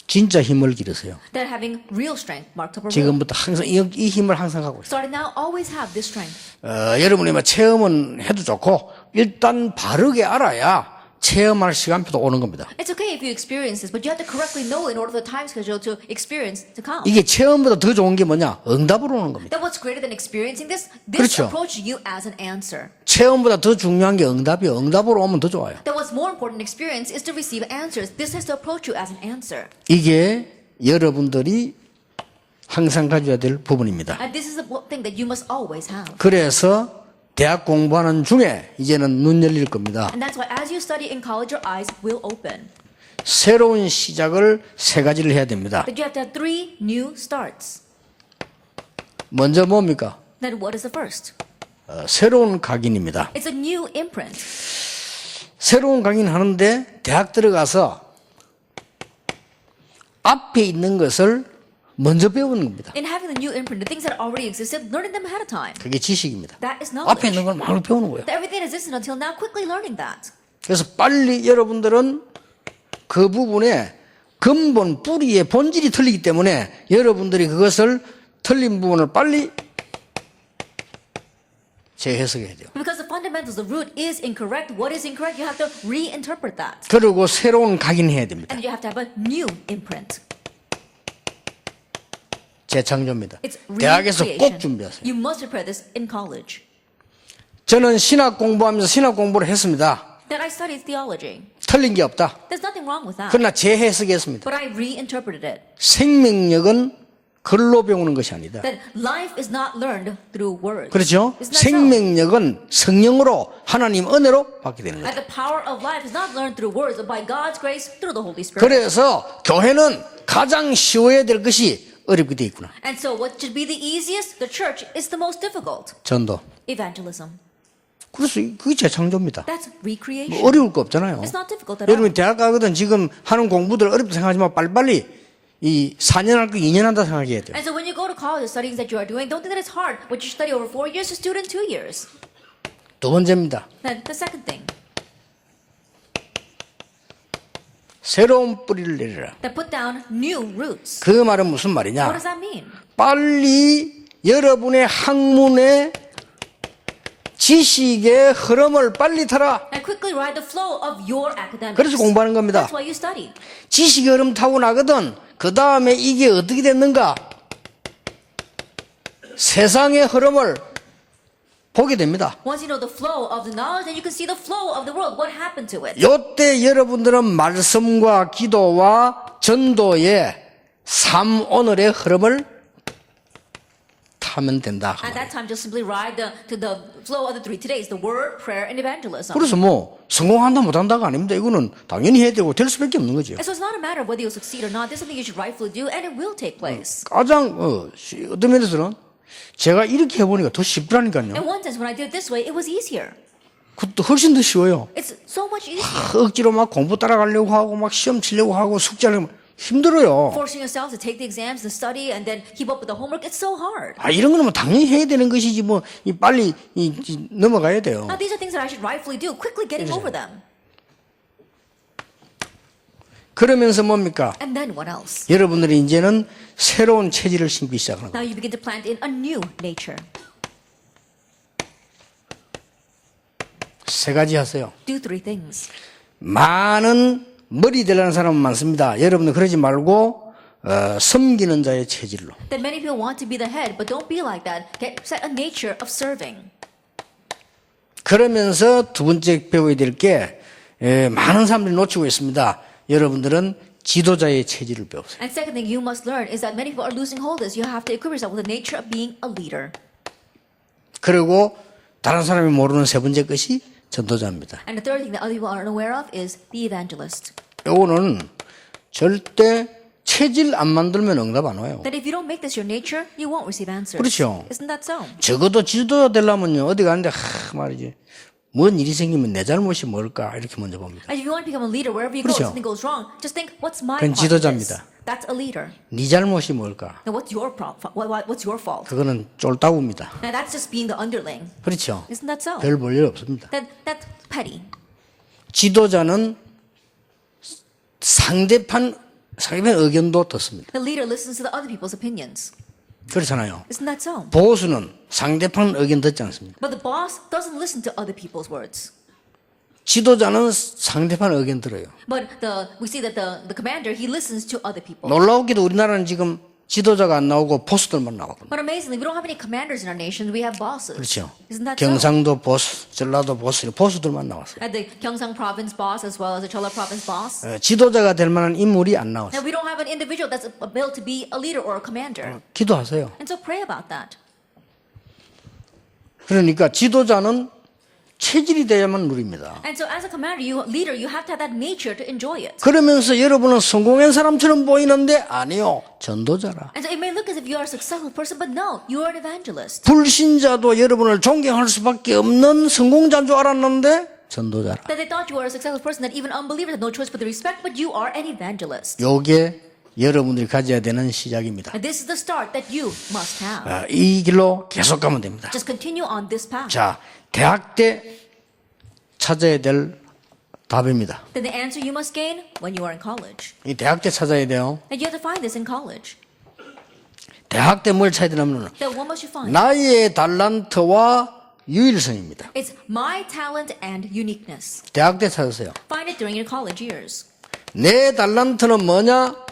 진짜 힘을 기르세요. That having real strength marked up a will. 지금부터 항상 이 힘을 항상 갖고 있어요. Starting now, always have this strength. 여러분이 뭐 체험은 해도 좋고 일단 바르게 알아야 체험할 시간표도 오는 겁니다. It's okay if you experience this, but you have to correctly know in order for the time schedule to experience to come. 이게 체험보다 더 좋은 게 뭐냐? 응답으로 오는 겁니다. That what's greater than experiencing this? This 그렇죠. approaches you as an answer. 체험보다 더 중요한 게 응답이에요. 응답으로 오면 더 좋아요. That what's more important in experience is to receive answers. This has to approach you as an answer. 이게 여러분들이 항상 가져야 될 부분입니다. And this is the thing that you must always have. 그래서 대학 공부하는 중에 이제는 눈 열릴 겁니다. And that's why as you study in college, your eyes will open. 새로운 시작을 세 가지를 해야 됩니다. That you have to have 3 new starts. 먼저 뭡니까? Then what is the first? 새로운 각인입니다. It's a new imprint. 새로운 강의는 하는데 대학 들어가서 앞에 있는 것을 먼저 배우는 겁니다. In having the new imprint, the things that already existed, learning them ahead of time. 그게 지식입니다. That is 앞에 knowledge. 있는 걸 막 배우는 거예요. That everything that existed until now, quickly learning that. 그래서 빨리 여러분들은 그 부분에 근본 뿌리의 본질이 틀리기 때문에 여러분들이 그것을 틀린 부분을 빨리 재해석해야 돼요. Because the fundamentals, the root is incorrect. What is incorrect, you have to reinterpret that. 그리고 새로운 각인해야 됩니다. And you have to have a new imprint. 재창조입니다. It's 대학에서 꼭 recreation. 준비하세요. You must prepare this in college. 저는 신학 공부하면서 신학 공부를 했습니다. Then I studied theology. 틀린 게 없다. There's nothing wrong with that. 그러나 재해석했습니다. But I reinterpreted it. 생명력은 글로 배우는 것이 아니다. That life is not learned through words. 그렇죠? Isn't that so? 생명력은 성령으로 하나님 은혜로 받게 되는 거죠. And the power of life is not learned through words, but by God's grace through the Holy Spirit. 그래서 교회는 가장 쉬워야 될 것이 어렵게 돼 있구나. And so what should be the easiest? The church is the most difficult. 전도. Evangelism. 그래서 그게 재창조입니다. That's recreation. 뭐 어려울 거 없잖아요. It's not difficult at all. 여러분이 대학 가거든 지금 하는 공부들 어렵다 생각하지만 빨리빨리 이 4년 할 거 2년 한다 생각해야 돼요. And so when you go to college, the studies that you are doing, don't think that it's hard. What you study over 4 years, just do it in 2 years. 두 번째입니다. Then the second thing, 새로운 뿌리를 내리라. that put down new roots. 그 말은 무슨 What 말이냐? does that mean? 빨리 여러분의 학문의 지식의 흐름을 빨리 타라. And quickly ride the flow of your academics. 그래서 공부하는 겁니다. That's why you study. 지식의 흐름 타고 나거든. 그 다음에 이게 어떻게 됐는가? 세상의 흐름을 보게 됩니다. Once you know the flow of the knowledge, then you can see the flow of the world. What happened to it? 요때 여러분들은 말씀과 기도와 전도의 삶 오늘의 흐름을 타면 된다. 그 At 말이에요. that time, just simply ride to the flow of the 3 today's, the word, prayer, and evangelism. 그래서 뭐 성공한다 못한다가 아닙니다. 이거는 당연히 해야 되고 될 수밖에 없는 거죠. And so it's not a matter of whether you'll succeed or not. This is something you should rightfully do, and it will take place. 가장 어떤 면에서는 제가 이렇게 해보니까 더 쉽더라니까요. In one sense, when I did it this way, it was easier. 그것도 훨씬 더 쉬워요. It's so much easier. 억지로 막 공부 따라가려고 하고 막 시험 치려고 하고 숙제하려고 힘들어요. Forcing yourself to take the exams, to study, and then keep up with the homework, it's so hard. 아, 이런 거는 뭐 당연히 해야 되는 것이지 뭐 빨리 넘어가야 돼요. Now, these are things that I should rightfully do, quickly getting over them. 그러면서 뭡니까? And then what else? 여러분들이 이제는 새로운 체질을 심기 시작하는 거예요. Now you begin to plant in a new nature. 세 가지 하세요. Do 3 things. 많은 머리 되려는 사람은 많습니다. 여러분들 그러지 말고 섬기는 자의 체질로. That many people want to be the head, but don't be like that. Set a nature of serving. 그러면서 두 번째 배워야 될 게 많은 사람들이 놓치고 있습니다. 여러분들은 지도자의 체질을 배우세요. And second thing you must learn is that many people are losing hold of this. You have to equip yourself with the nature of being a leader. 그리고 다른 사람이 모르는 세 번째 것이 전도자입니다. And the third thing that other people aren't aware of is the evangelist. 요거는 절대 체질 안 만들면 응답 안 와요. That if you don't make this your nature, you won't receive answers. 그렇죠. Isn't that so? 적어도 지도자 되려면요 어디 가는데 말이지 뭔 일이 생기면 내 잘못이 뭘까 이렇게 먼저 봅니다. And if you want to become a leader, wherever you go, 그렇죠. something goes wrong, just think, what's my 그건 part of this? 지도자입니다. That's a leader. 네 잘못이 뭘까? Now what's your what's your fault? 그거는 쫄따구입니다. Now that's just being the underling. 그렇죠. Isn't that so? 별 볼 일 없습니다. That's petty. 지도자는 상대편 의견도 듣습니다. The leader listens to the other people's opinions. 그렇잖아요. Isn't that so? 보수는 상대편 의견 듣지 않습니다. But the boss doesn't listen to other people's words. 지도자는 상대편 의견 들어요. But we see that the commander, he listens to other people. 놀라우게도 우리나라는 지금 지도자가 안 나오고 보수들만 나오고. But amazingly, we don't have any commanders in our nation. We have bosses. 그렇죠. Isn't that so? 경상도 보수, 전라도 보수, 보수들만 나왔어요. At the Gyeongsang province boss as well as the Chola province boss. 지도자가 될 만한 인물이 안 Now 나왔어요. we don't have an individual that's built to be a leader or a commander. 기도하세요. And so pray about that. 그러니까 지도자는 체질이 돼야만 누립니다. And so as a commander, leader, you have to have that nature to enjoy it. 그러면서 여러분은 성공한 사람처럼 보이는데 아니요. 전도자라. And so it may look as if you are a successful person, but no, you are an evangelist. 불신자도 여러분을 존경할 수밖에 없는 성공자인 줄 알았는데 전도자라. That they thought you were a successful person, that even unbelievers have no choice but to respect, but you are an evangelist. 요게 여러분들이 가져야 되는 시작입니다. And this is the start that you must have. 이 길로 계속 가면 됩니다. Just continue on this path. 자, 대학 때 찾아야 될 답입니다. Then the answer you must gain when you are in college. 이 대학 때 찾아야 돼요. And you have to find this in college. 대학 때 뭘 찾아야 되냐면 Then what must you find? 나의 달란트와 유일성입니다. It's my talent and uniqueness. 대학 때 찾으세요. Find it during your college years. 내 달란트는 뭐냐?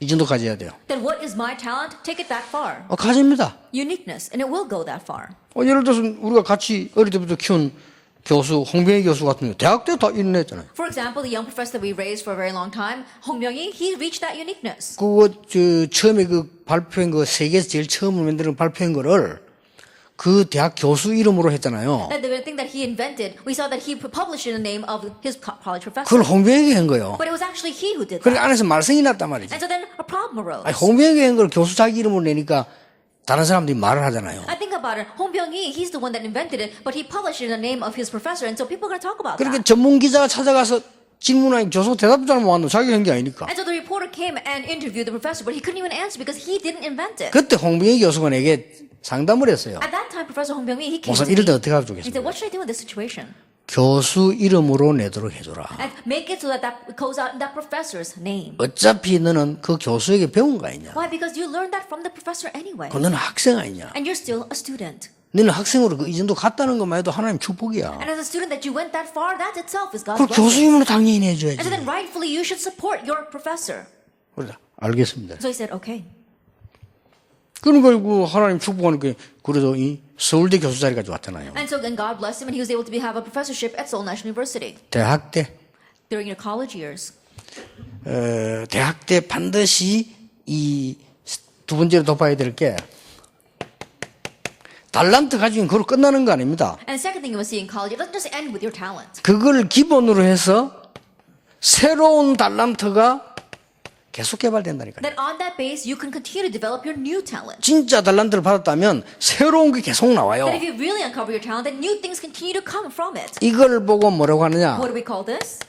이 정도 가져야 돼요. Then what is my talent? Take it that far. 가집니다. Uniqueness, and it will go that far. 예를 들어서 우리가 같이 어릴 때부터 키운 교수, 홍병희 교수 같은 경우 대학 때 다 일어났잖아요. For example, the young professor that we raised for a very long time, Hong Myung-hee, he reached that uniqueness. 그거 처음에 그 발표한 거 세계에서 제일 처음으로 만드는 발표한 거를 그 대학 교수 이름으로 했잖아요. And the thing that he invented, we saw that he published in the name of his college professor. 그걸 홍병희가 한 거예요. But it was actually he who did 그러니까 that. 안에서 말썽이 났단 말이죠. And so then a problem arose. 아니, 홍병희가 한 걸 교수 자기 이름으로 내니까 다른 사람들이 말을 하잖아요. I think about it. Hong Byung-hee, he's the one that invented it, but he published it in the name of his professor, and so people are going to talk about 그러니까 that. 전문 기자가 찾아가서 질문하니 교수 대답 잘 못하는 자기가 한 게 아니니까. And so the reporter came and interviewed the professor, but he couldn't even answer because he didn't invent it. 그때 홍병희 교수가 내게 상담을 했어요. At that time, Professor Hong Byung-hee, he came 목사 to me. 이럴 때 어떻게 하면 He said, 좋겠습니까? what should I do in this situation? 교수 이름으로 내도록 해줘라. And make it so that that goes out in that professor's name. 어차피 너는 그 교수에게 배운 거 아니냐. Why? Because you learned that from the professor anyway. 그 너는 학생 아니냐. And you're still a student. 너는 학생으로 그 이 정도 갔다는 것만 해도 하나님 축복이야. And as a student that you went that far, that itself is God's 그걸 blessing. 교수님으로 당연히 해줘야지. And so then rightfully you should support your professor. 그래, 알겠습니다. So he said, okay. 그러니까 그 하나님 축복하니까 그래도 이 서울대 교수 자리까지 왔잖아요. And so then God blessed him and he was able to have a professorship at Seoul National University. 대학 때, During your college years. 대학 때 반드시 이 두 번째로 더 봐야 될 게 달란트 가지고 그걸로 끝나는 거 아닙니다. And the second thing you will see in college, it doesn't just end with your talent. 그걸 기본으로 해서 새로운 달란트가 계속 개발된다니까요. That on that base, you can continue to develop your new talent. 진짜 달란트를 받았다면 새로운 게 계속 나와요. That if you really uncover your talent, then new things continue to come from it. 이걸 보고 뭐라고 하느냐? What do we call this?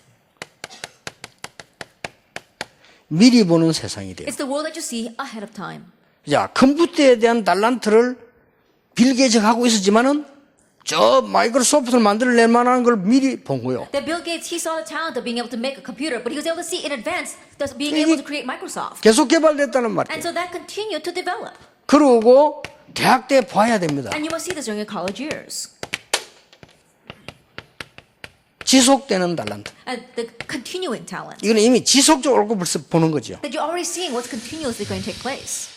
미리 보는 세상이 돼요. It's the world that you see ahead of time. 자, 컴퓨터에 대한 달란트를 빌 게이츠가 하고 있었지만은 저 마이크로소프트를 만들어낼 만한 걸 미리 본 거예요. That Bill Gates, he saw the talent of being able to make a computer, but he was able to see in advance just being able to create Microsoft. 계속 개발됐다는 And 말이에요. so that continued to develop. 그러고 대학 때 봐야 됩니다. And you must see this during your college years. 지속되는 달란트. And the continuing talent. 이거는 이미 지속적으로 벌써 보는 거죠. That you're already seeing what's continuously going to take place.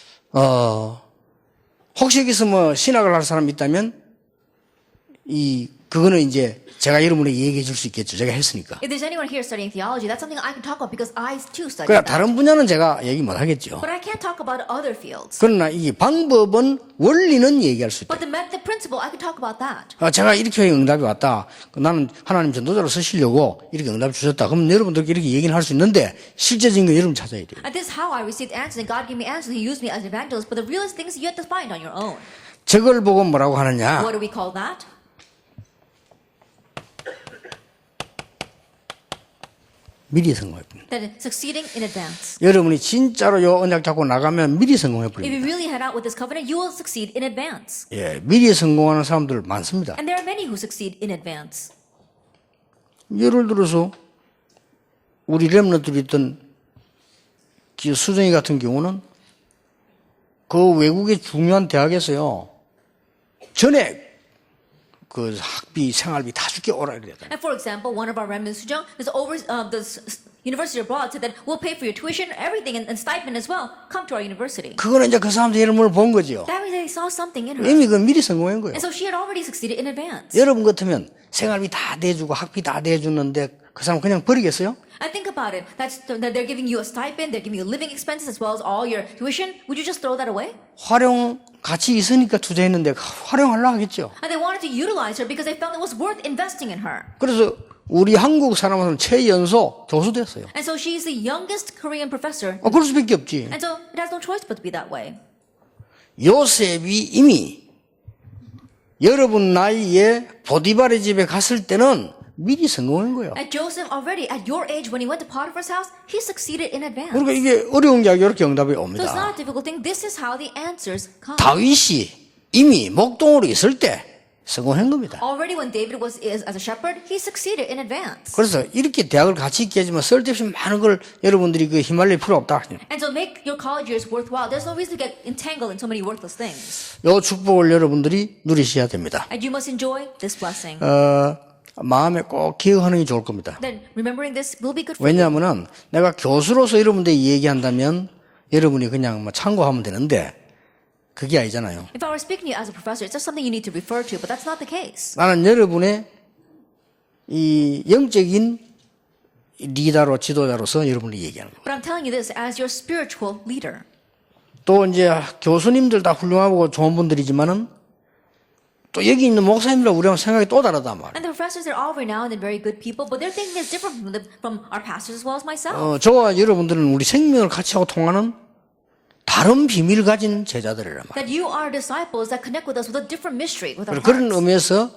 혹시 여기서 뭐 신학을 할 사람이 있다면 그거는 이제 제가 여러분에게 얘기해 줄 수 있겠죠. 제가 했으니까. If there's anyone here studying theology, that's something I can talk about because I too studied 그러나 that. 다른 분야는 제가 얘기 못 하겠죠. But I can't talk about other fields. 그러나 이 방법은 원리는 얘기할 수 있다. But the method principle, I can talk about that. 제가 이렇게 응답이 왔다. 나는 하나님 전도자로 쓰시려고 이렇게 응답 주셨다. 그럼 여러분들께 이렇게 얘기는 할 수 있는데 실제적인 거 여러분 찾아야 돼요. And this is how I received answers, and God gave me answers. He used me as an evangelist. But the realest things you have to find on your own. 저걸 보고 뭐라고 하느냐? What do we call that? 미리 성공해 봅니다. That is succeeding in advance. 여러분이 진짜로 요 언약 잡고 나가면 미리 성공해 If you 버립니다. really head out with this covenant, you will succeed in advance. 예, 미리 성공하는 사람들 많습니다. And there are many who succeed in advance. 예를 들어서 우리 렘넌트들이 있던 수정이 같은 경우는 그 외국의 중요한 대학에서요 전에 그 학비, 생활비 다 줄게 오라 그래요. And for example, one of our remnant Sujong is over university abroad said that we'll pay for your tuition, everything, and stipend as well. Come to our university. 그거는 이제 그 사람들의 이름을 본 거죠. That means they saw something in her. 이미 그 미리 성공한 거예요. And so she had already succeeded in advance. 여러분 같으면 생활비 다 대주고 학비 다 대주는데 그 사람 그냥 버리겠어요? And think about it. That they're giving you a stipend, they're giving you living expenses as well as all your tuition. Would you just throw that away? 활용 가치 있으니까 투자했는데 활용하려고 하겠죠. And they wanted to utilize her because they felt it was worth investing in her. 그래서 우리 한국 사람은 최연소 교수 됐어요. And so she's the youngest Korean professor. 그럴 수밖에 없지. And so it has no choice but to be that way. 요셉이 이미 여러분 나이에 보디발의 집에 갔을 때는 미리 성공한 거예요. And Joseph already at your age when he went to Potiphar's house, he succeeded in advance. 그러니까 이게 어려운 게 아니라 이렇게 응답이 So it's 옵니다. not a difficult thing. This is how the answers come. 다윗이 이미 목동으로 있을 때 성공한 겁니다. Already when David was as a shepherd, he succeeded in advance. 그래서 이렇게 대학을 같이 있게 하지만 쓸데없이 많은 걸 여러분들이 그 휘말릴 필요 없다. And so make your college years worthwhile. There's no reason to get entangled in so many worthless things. 요 축복을 여러분들이 누리셔야 됩니다. And you must enjoy this blessing. 마음에 꼭 기억하는 게 좋을 겁니다. Then remembering this will be good for you. 왜냐하면 내가 교수로서 여러분들 얘기한다면 여러분이 그냥 뭐 참고하면 되는데 그게 아니잖아요. If I were speaking to you as a professor, it's just something you need to refer to, but that's not the case. 나는 여러분의 이 영적인 리더로 지도자로서 여러분이 얘기하는 거예요. But I'm telling you this as your spiritual leader. 또 이제 교수님들 다 훌륭하고 좋은 분들이지만은 또 여기 있는 목사님들 우리랑 생각이 또 다르단 말이에요. And the professors are all renowned and very good people, but their thinking is different from our pastors as well as myself. 저와 여러분들은 우리 생명을 같이 하고 통하는 다른 비밀을 가진 제자들이란 말이에요. That you are disciples that connect with us with a different mystery, with our 그런 hearts. 의미에서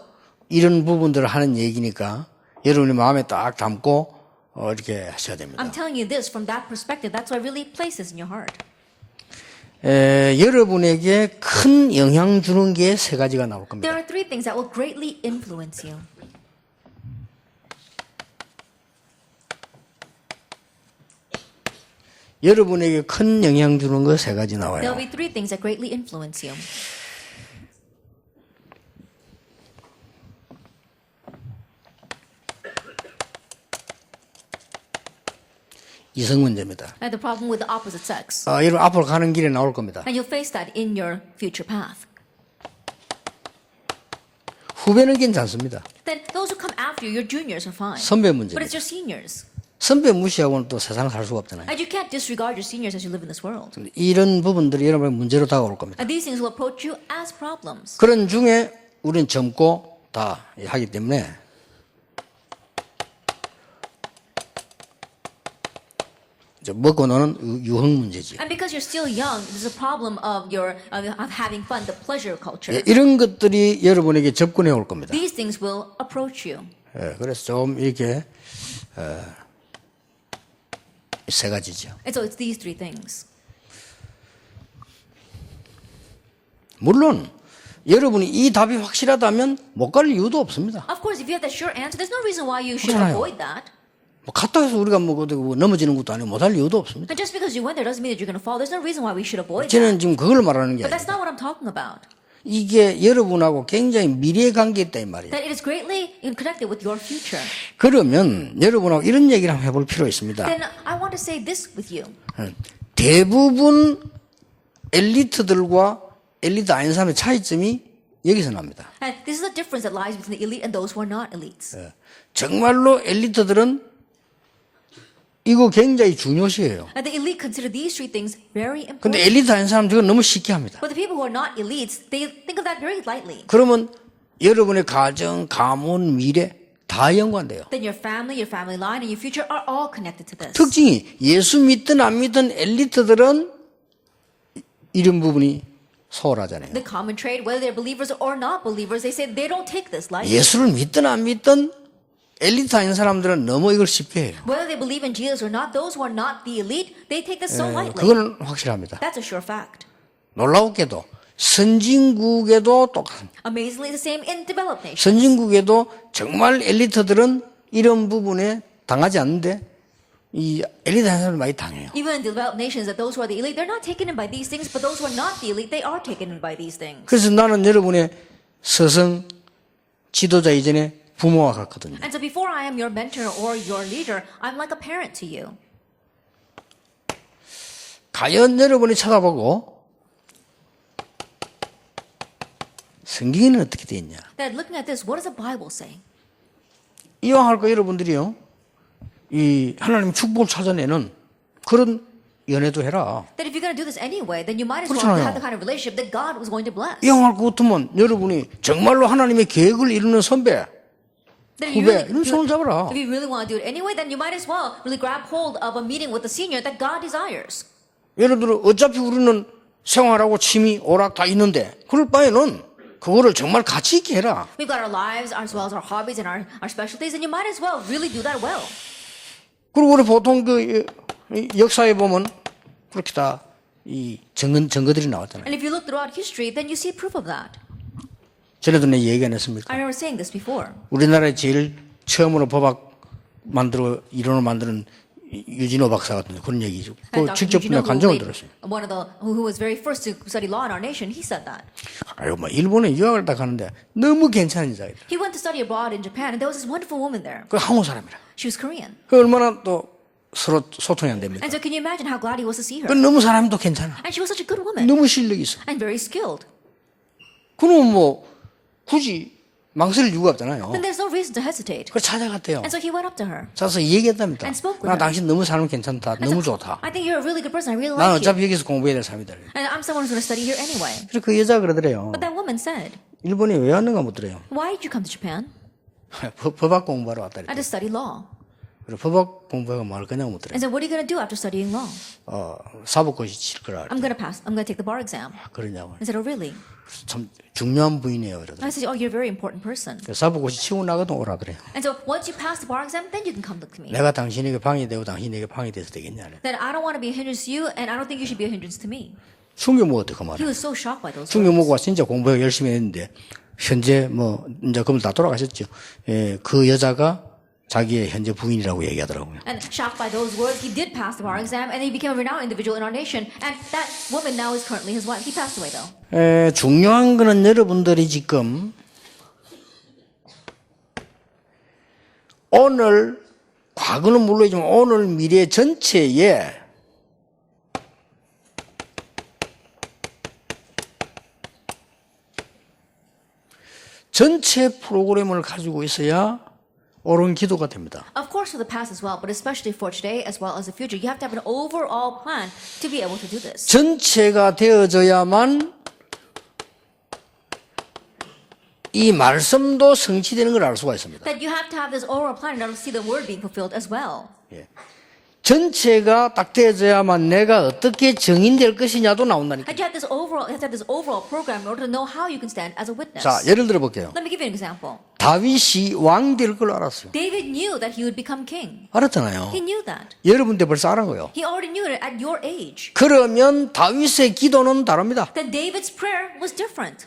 이런 부분들을 하는 얘기니까 여러분의 마음에 딱 담고 이렇게 하셔야 됩니다. I'm telling you this from that perspective. That's why really places in your heart. 여러분에게 큰 영향 주는 게 세 가지가 나올 겁니다. There are three things that will greatly influence you. 여러분에게 큰 영향 주는 거 세 가지 나와요. There will be three things that greatly influence you. 이성 문제입니다. And the problem with the opposite sex. 여러분 앞으로 가는 길에 나올 겁니다. And you'll face that in your future path. 후배는 괜찮습니다. Then those who come after you, your juniors are fine. 선배 But 문제입니다. it's your seniors. 선배 무시하고는 또 세상을 살 수가 없잖아요. And you can't disregard your seniors as you live in this world. 이런 부분들이 여러분의 문제로 다가올 겁니다. And these things will approach you as problems. 그런 중에 우리는 젊고 다 하기 때문에 이제 먹고 노는 유흥 문제지. And because you're still young, there's a problem of of having fun, the pleasure culture. 예, 이런 것들이 여러분에게 접근해 올 겁니다. These things will approach you. 예, 그래서 좀 이렇게 세 가지죠. And so it's these three things. 물론 여러분이 이 답이 확실하다면 못 갈 이유도 없습니다. Of course, if you have that sure answer, there's no reason why you should 그렇잖아요. avoid that. 뭐 갔다 해서 우리가 뭐 넘어지는 것도 아니고 못 할 이유도 없습니다. And just because you went there doesn't mean that you're going to fall. There's no reason why we should avoid that. 저는 지금 그걸 말하는 게 But 아니에요. that's not what I'm talking about. 이게 여러분하고 굉장히 미래 관계 있다 이 말이에요. That it is greatly connected with your future. 그러면 여러분하고 이런 얘기를 한번 해볼 필요 있습니다. Then I want to say this with you. 대부분 엘리트들과 엘리트 아닌 사람의 차이점이 여기서 납니다. And this is the difference that lies between the elite and those who are not elites. 정말로 엘리트들은 이거 굉장히 중요시해요. And the elite consider these three things very important. 근데 엘리트 아닌 사람 저거 너무 쉽게 합니다. But the people who are not elites, they think of that very lightly. 그러면 여러분의 가정, 가문, 미래 다 연관돼요. Then your family line, and your future are all connected to this. 특징이 예수 믿든 안 믿든 엘리트들은 이런 부분이 소홀하잖아요. The common trait, whether they're believers or not believers, they say they don't take this lightly. 예수를 믿든 안 믿든 엘리트 아닌 사람들은 너무 이걸 쉽게 해요. Whether they believe in Jesus or not, those who are not the elite, they take this so lightly. 그건 확실합니다. That's a sure fact. 놀라웠게도 선진국에도 똑같습니다. Amazingly, the same in developed nations. 선진국에도 정말 엘리트들은 이런 부분에 당하지 않는데 이 엘리트 아닌 사람들 많이 당해요. Even in developed nations, that those who are the elite, they're not taken in by these things, but those who are not the elite, they are taken in by these things. 그래서 나는 여러분의 스승 지도자 이전에 부모와 같거든요. And so before I am your mentor or your leader, I'm like a parent to you. 과연 여러분이 쳐다보고 성경에는 어떻게 되어 있냐. That looking at this, what does the Bible say? 이왕 할 거 여러분들이요. 이 하나님 축복을 찾아내는 그런 연애도 해라. That if you're going to do this anyway, then you might as well 그렇잖아요. have the kind of relationship that God was going to bless. 이왕 할 것 같으면 여러분이 정말로 하나님의 계획을 이루는 선배, Then if 후배 이런 손을 잡아라. if you really want to do it anyway, then you might as well really grab hold of a meeting with the senior that God desires. 예를 들어 어차피 우리는 생활하고 취미, 오락 다 있는데 그럴 바에는 그거를 정말 가치 있게 해라. We've got our lives as well as our hobbies and our specialties, and you might as well really do that well. 그리고 우리 보통 그 역사에 보면 그렇게 다 이 증거들이 나왔잖아요. And if you look throughout history, then you see proof of that. 전에도 내 얘기 안 했습니까? I remember saying this before. 우리나라에 제일 처음으로 법학 이론을 만드는 유진호 박사 같은 그런 얘기죠. 그 And Dr. 직접 Eugene 내가 간증을 Ogu, 들었어요. one of the who was very first to study law in our nation, he said that. 아유, 뭐 일본에 유학을 딱 가는데 너무 괜찮은 여자이다. He went to study abroad in Japan, and there was this wonderful woman there. 그 한국 사람이라. She was Korean. 그 얼마나 또 서로 소통이 안 됩니까? And so can you imagine how glad he was to see her? 그 너무 사람도 괜찮아. And she was such a good woman 너무 실력이 있어. and very skilled. 그럼 뭐 굳이 망설일 이유가 없잖아요. Then there's no reason to hesitate. 그걸 찾아갔대요. And so he went up to her. 자서 얘기했답니다. And spoke with 나 her. 당신 너무 사람 괜찮다. And 너무 so, 좋다. I think you're a really good person. I really 난 like you. 어차피 여기서 공부해야 될 사람이다. And I'm someone who's going to study here anyway. 그래서 그 여자가 그러더래요. But that woman said, 일본에 왜 왔는가 묻더래요. why did you come to Japan? 법학 공부하러 왔다 I 그랬대요. just study law. 그리고 법학 공부하고 뭐 할 거냐고 묻더래요. And so what are you going to do after studying law? 사법고시 칠 거라. I'm going to pass. I'm going to take the bar exam. 그러냐고. I said, oh, really? 참 중요한 부인이에요. 그러더라고요. I said, oh, you're a very important person. 사법고시 치고 나가도 오라 그래요. And so once you pass the bar exam, then you can come look to me. 내가 당신에게 방해되고 당신에게 방해돼서 되겠냐. That I don't want to be a hindrance to you, and I don't think you should be a hindrance to me. 충격 먹었대 그 말이야. He was so shocked by those 충격 words. 먹고 진짜 공부 열심히 했는데 현재 뭐 이제 그분 다 돌아가셨죠. 예, 그 여자가 자기의 현재 부인이라고 얘기하더라고요. And shocked by those words, he did pass the bar exam, and he became a renowned individual in our nation. And that woman now is currently his wife. He passed away, though. 중요한 거는 여러분들이 지금 오늘 과거는 물론이지만 오늘 미래 전체에 전체 프로그램을 가지고 있어야 옳은 기도가 됩니다. Of course, for the past as well, but especially for today as well as the future, you have to have an overall plan to be able to do this. 전체가 되어져야만 이 말씀도 성취되는 걸 알 수가 있습니다. That you have to have this overall plan in order to see the word being fulfilled as well. 예. 전체가 딱 되어져야만 내가 어떻게 증인될 것이냐도 나온다니까. And you have to have this overall program in order to know how you can stand as a witness. 자, 예를 들어 볼게요. Let me give you an example. 다윗이 왕 될 걸 알았어요. David knew that he would become king. 알았잖아요. He knew that. 여러분들 벌써 알은 거예요. He already knew it at your age. 그러면 다윗의 기도는 다릅니다. Then David's prayer was different.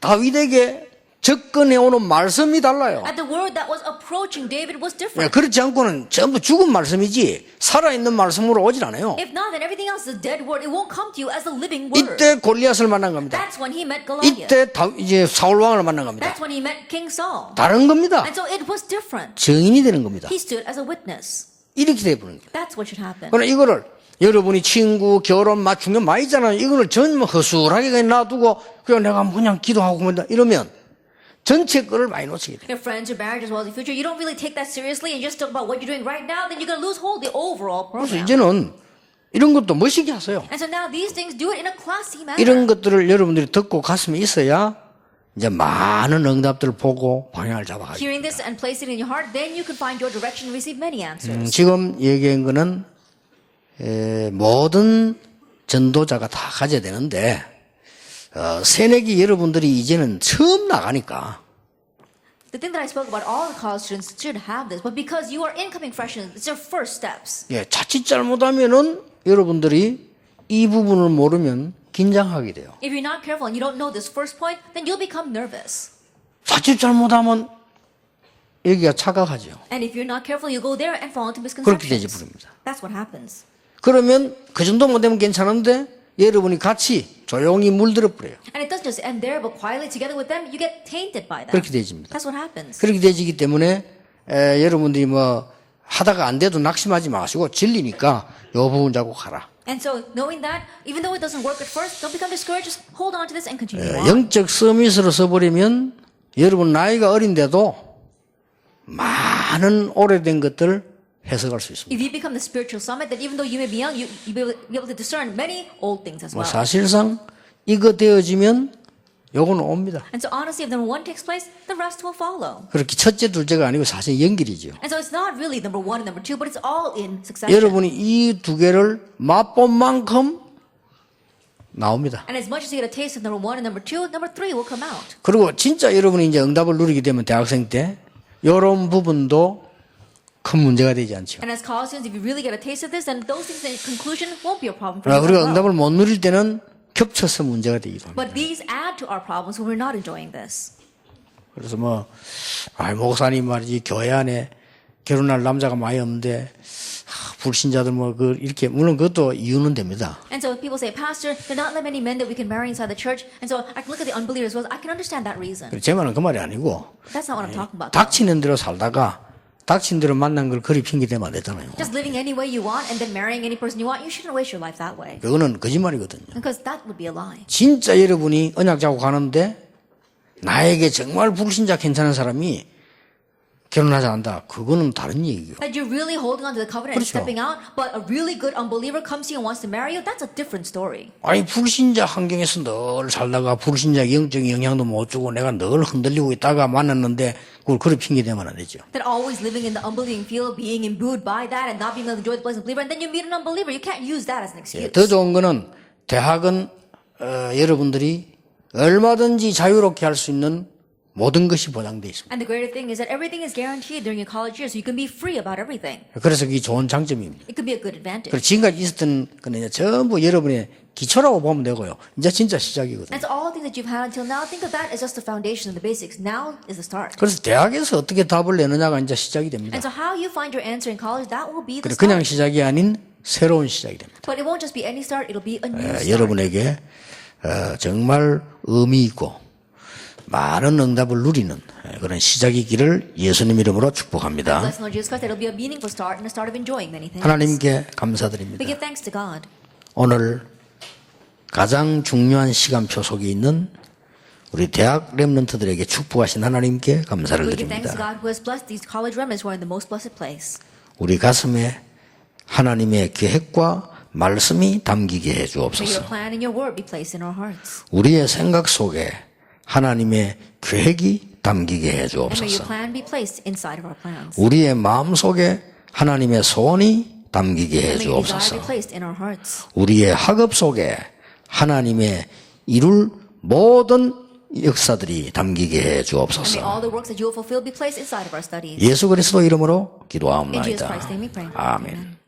다윗에게 접근해오는 말씀이 달라요. At the word that was approaching David was 예, different. 그렇지 않고는 전부 죽은 말씀이지 살아있는 말씀으로 오질 않아요. If not, then everything else is a dead word. It won't come to you as a living word. 이때 골리앗을 만난 겁니다. That's when he met Goliath. 이때 이제 사울 왕을 만난 겁니다. That's when he met King Saul. 다른 겁니다. And so it was different. 증인이 되는 겁니다. He stood as a witness. 이렇게 돼버리는 거예요. That's what should happen. 그러나 이거를 여러분이 친구, 결혼, 맞춤 많이 있잖아요. 이거를 전부 허술하게 그냥 놔두고 그냥 기도하고 그만 이러면 전체 거를 많이 놓치게 돼요. Your friends, your marriage, as well as your future, you don't really take that seriously and just talk about what you're doing right now, then you're going to lose hold of the overall 그래서 program. 이제는 이런 것도 멋있게 하세요. And so now these things, do it in a classy manner. 이런 것들을 여러분들이 듣고 가슴에 있어야 이제 많은 응답들을 보고 방향을 잡아가죠. Hearing this and place it in your heart, then you can find your direction and receive many answers. 지금 얘기한 거는 모든 전도자가 다 가져야 되는데 새내기 여러분들이 이제는 처음 나가니까 The thing that I spoke about, all the college students should have this, but because you are incoming freshmen, it's your first steps. 예, 자칫 잘못하면은 여러분들이 이 부분을 모르면 긴장하게 돼요. If you're not careful and you don't know this first point, then you'll become nervous. 자칫 잘못하면 여기가 착각하죠. And if you're not careful, you go there and fall into 그렇게 되지 misconceptions. 부릅니다. That's what happens. 그러면 그 정도만 되면 괜찮은데 여러분이 같이 조용히 물들어 버려요. And it doesn't just end there, but quietly together with them, you get tainted by them. 그렇게 되집니다. That's what happens. 그렇게 되지기 때문에 여러분들이 뭐 하다가 안 돼도 낙심하지 마시고 진리니까 요 부분 잡고 가라. And so, knowing that, even though it doesn't work at first, don't become discouraged. Just hold on to this and continue on. 영적 서밋으로 써버리면 여러분 나이가 어린데도 많은 오래된 것들 해석할 수 있습니다. If you become the spiritual summit, then even though you may be young, you'll be able to discern many old things as 뭐 well. 사실상 이거 되어지면 요거는 옵니다. And so honestly, if number one takes place, the rest will follow. 그렇게 첫째, 둘째가 아니고 사실 연결이죠. And so it's not really number one and number two, but it's all in succession. 여러분이 이 두 개를 맛본 만큼 나옵니다. And as much as you get a taste of number one and number two, number three will come out. 그리고 진짜 여러분이 이제 응답을 누리게 되면 대학생 때 이런 부분도 큰 문제가 되지 않죠. And as college students, if you really get a taste of this, then those things in conclusion won't be a problem for you. 우리가 as well. 응답을 못 누릴 때는 겹쳐서 문제가 되기도 합니다. But these add to our problems when we're not enjoying this. 그래서 목사님 말이지 교회 안에 결혼할 남자가 많이 없는데 불신자들 이렇게 물론 그것도 이유는 됩니다. And so people say, Pastor, there are not that many men that we can marry inside the church. And so I can look at the unbelievers as well. I can understand that reason. 제 말은 그 말이 아니고 That's not what I'm talking about. 닥치는 대로 살다가 닥친 대로 만난 걸 그리 핑계 대면 안 되잖아요. Just living any way you want and then marrying any person you want, you shouldn't waste your life that way. 그거는 거짓말이거든요. Because that would be a lie. 진짜 여러분이 언약 잡고 가는데 나에게 정말 불신자 괜찮은 사람이 결혼하지 않는다. 그거는 다른 얘기예요. That you're really holding on to the covenant and 그렇죠. stepping out, but a really good unbeliever comes to you and wants to marry you, that's a different story. 아니 불신자 환경에서 늘 살다가 불신자 영적인 영향도 못 주고 내가 늘 흔들리고 있다가 만났는데 그걸 그리 핑계대면 안 되죠. That always living in the unbelieving field, being imbued by that and not being able to enjoy the blessing of the believer, and then you meet an unbeliever. You can't use that as an excuse. 더 좋은 거는 대학은 여러분들이 얼마든지 자유롭게 할 수 있는 모든 것이 보장되어 있습니다. And the greater thing is that everything is guaranteed during your college years, so you can be free about everything. 그래서 그게 좋은 장점입니다. It could be a good advantage. 그리고 지금까지 있었던 거는 이제 전부 여러분의 기초라고 보면 되고요. 이제 진짜 시작이거든요. And so all the things that you've had until now, think of that as just the foundation and the basics. Now is the start. 그래서 대학에서 어떻게 답을 내느냐가 이제 시작이 됩니다. And so how you find your answer in college, that will be the 그래 그냥 start. 시작이 아닌 새로운 시작이 됩니다. But it won't just be any start, it'll be a new start. 여러분에게 정말 의미 있고 많은 응답을 누리는 그런 시작이기를 예수님 이름으로 축복합니다. Bless the Lord Jesus Christ, that it'll be a meaningful start and a start of enjoying many things. 하나님께 감사드립니다. We give thanks to God. 오늘 가장 중요한 시간표 속에 있는 우리 대학 렘넌트들에게 축복하신 하나님께 감사를 We give thanks to 드립니다. God who has blessed these college remnants who are in the most blessed place. 우리 가슴에 하나님의 계획과 말씀이 담기게 해 May your 주옵소서. plan and your word be placed in our hearts. 우리의 생각 속에 하나님의 계획이 담기게 해 And may your 주옵소서. plan be placed inside of our plans. 우리의 마음 속에 하나님의 소원이 담기게 해 And may your desire 주옵소서. be placed in our hearts. 우리의 학업 속에 하나님의 이룰 모든 역사들이 담기게 해 And may 주옵소서. all the works that you will fulfill be placed inside of our studies. 예수 그리스도 이름으로 In Jesus 기도하옵나이다. Christ's name we pray. 아멘. Amen.